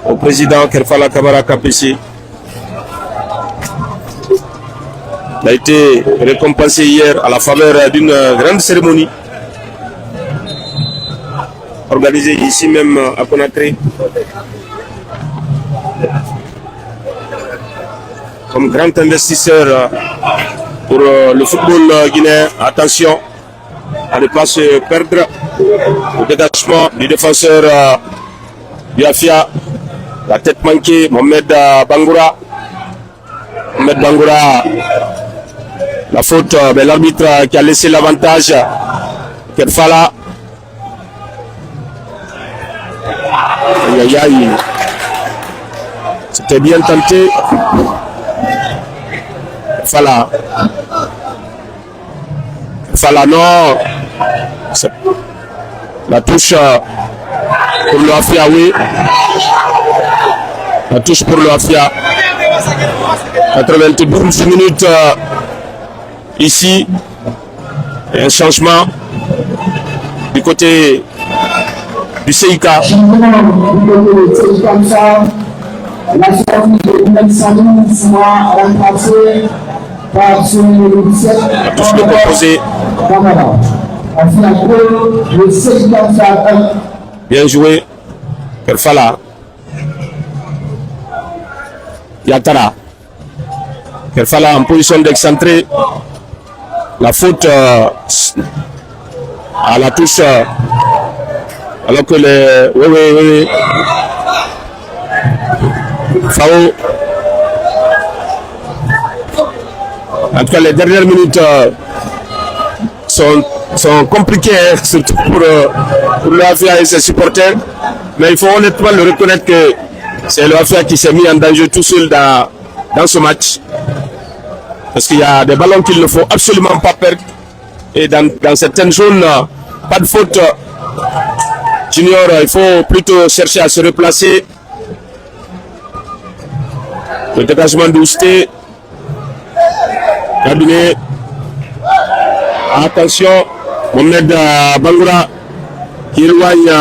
au président Kerfala Kamara KPC. Il a été récompensé hier à la faveur d'une grande cérémonie organisée ici même à Conakry. Comme grand investisseur pour le football guinéen, attention à ne pas se perdre. Le dégagement du défenseur Biafia, la tête manquée, Mohamed Bangoura. Mohamed Bangoura, la faute, mais l'arbitre qui a laissé l'avantage. Kerfala. Aïe aïe aïe. C'était bien tenté. Fala non. La touche pour le Afia, oui. La touche pour le Afia. 92 minutes ici. Et un changement du côté du CIK. La sortie de Mensani sera remplacée par son numéro 17. À tous de proposer. En finale, le CIK Kamsar 1. Bien joué. Kerfala. Yatara. Kerfala en position d'excentré. La faute à la touche. Alors que les... Oui. Fao. En tout cas, les dernières minutes sont compliquées, surtout pour le Afia et ses supporters. Mais il faut honnêtement le reconnaître que c'est le Afia qui s'est mis en danger tout seul dans ce match. Parce qu'il y a des ballons qu'il ne faut absolument pas perdre. Et dans certaines zones, pas de faute. Junior, il faut plutôt chercher à se replacer. Le dégagement d'Ousté. Cabinet. Attention, Mohamed Bangoura qui éloigne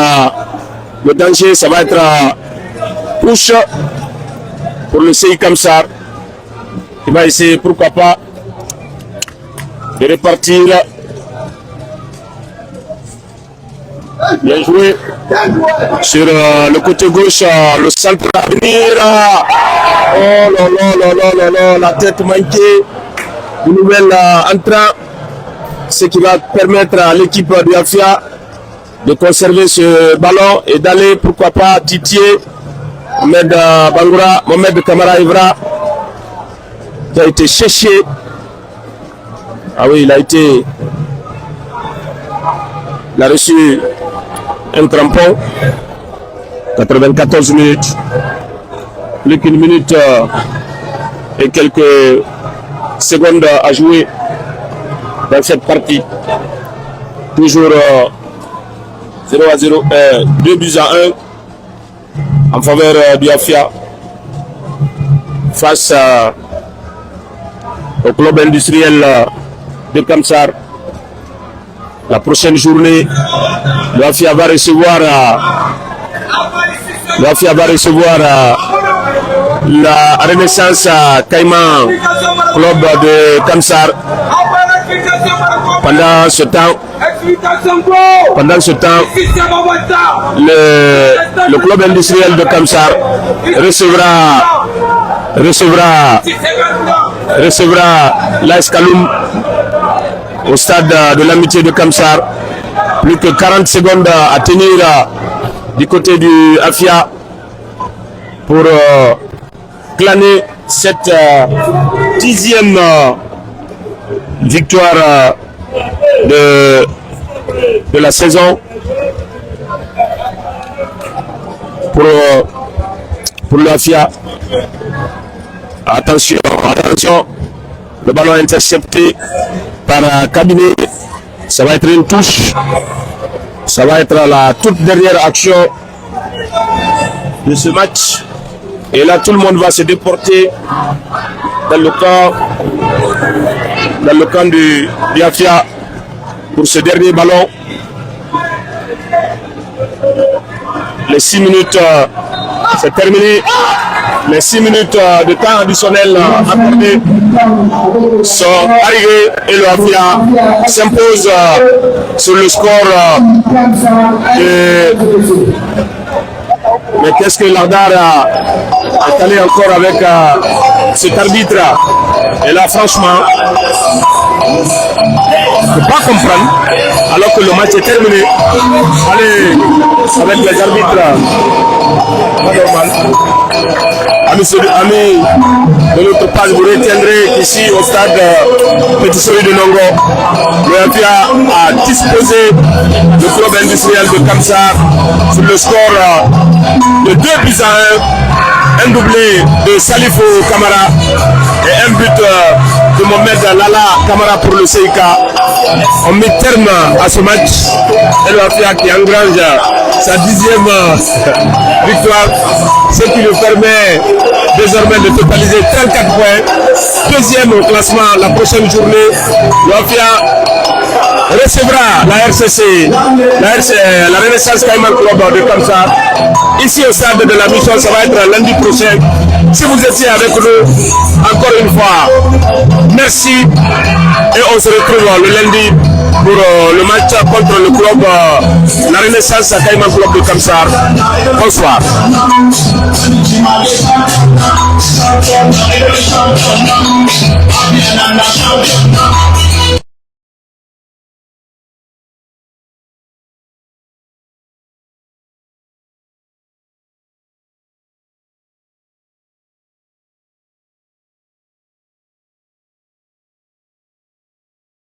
le danger. Ça va être push pour le CIK Kamsar. Il va essayer, pourquoi pas, de repartir. Bien joué. Sur le côté gauche, le centre à venir. Oh là, la tête manquée. Une nouvelle entrant. Ce qui va permettre à l'équipe de Afia de conserver ce ballon et d'aller, pourquoi pas, titiller Mohamed Bangoura, Mohamed Kamara Evra, qui a été cherché. Ah oui, il a reçu un crampon. 94 minutes. Plus qu'une minute et quelques secondes à jouer dans cette partie. Toujours 0-0, 2 buts à 1 en faveur du Afia face au club industriel de Kamsar. La prochaine journée, le Afia va recevoir la Renaissance Caïman club de Kamsar. Pendant ce temps, le club industriel de Kamsar recevra l'AS Kaloum au stade de l'amitié de Kamsar. Plus que 40 secondes à tenir du côté du Afia pour glaner cette 10e victoire de la saison pour l'Afia. Attention, le ballon intercepté par Cabinet. Ça va être une touche. Ça va être la toute dernière action de ce match. Et là, tout le monde va se déporter dans le camp du Afia pour ce dernier ballon. Les 6 minutes, c'est terminé. Les 6 minutes de temps additionnel accordés sont arrivés et le Afia s'impose sur le score de... Mais qu'est-ce que l'Ardar est allé encore avec cet arbitre? Et là, franchement, je ne peux pas comprendre, alors que le match est terminé. Allez, avec les arbitres, pas normal. Amis de notre page, vous retiendrez qu'ici au stade Petit Sori de Nongo, le Afia a disposé le club industriel de Kamsar sur le score de 2 buts à 1, un doublé de Salifou Kamara et un but de Mohamed Lala Kamara pour le CIK. On met terme à ce match et le Afia qui engrange sa 10e victoire, ce qui lui permet désormais de totaliser 34 points, 2e au classement la prochaine journée. Le Afia recevra la RCC, la Renaissance Caïman Club de Kamsar. Ici au stade de la mission, ça va être lundi prochain. Si vous étiez avec nous, encore une fois, merci. Et on se retrouve le lundi pour le match contre le club, la Renaissance Caïman Club de Kamsar. Bonsoir.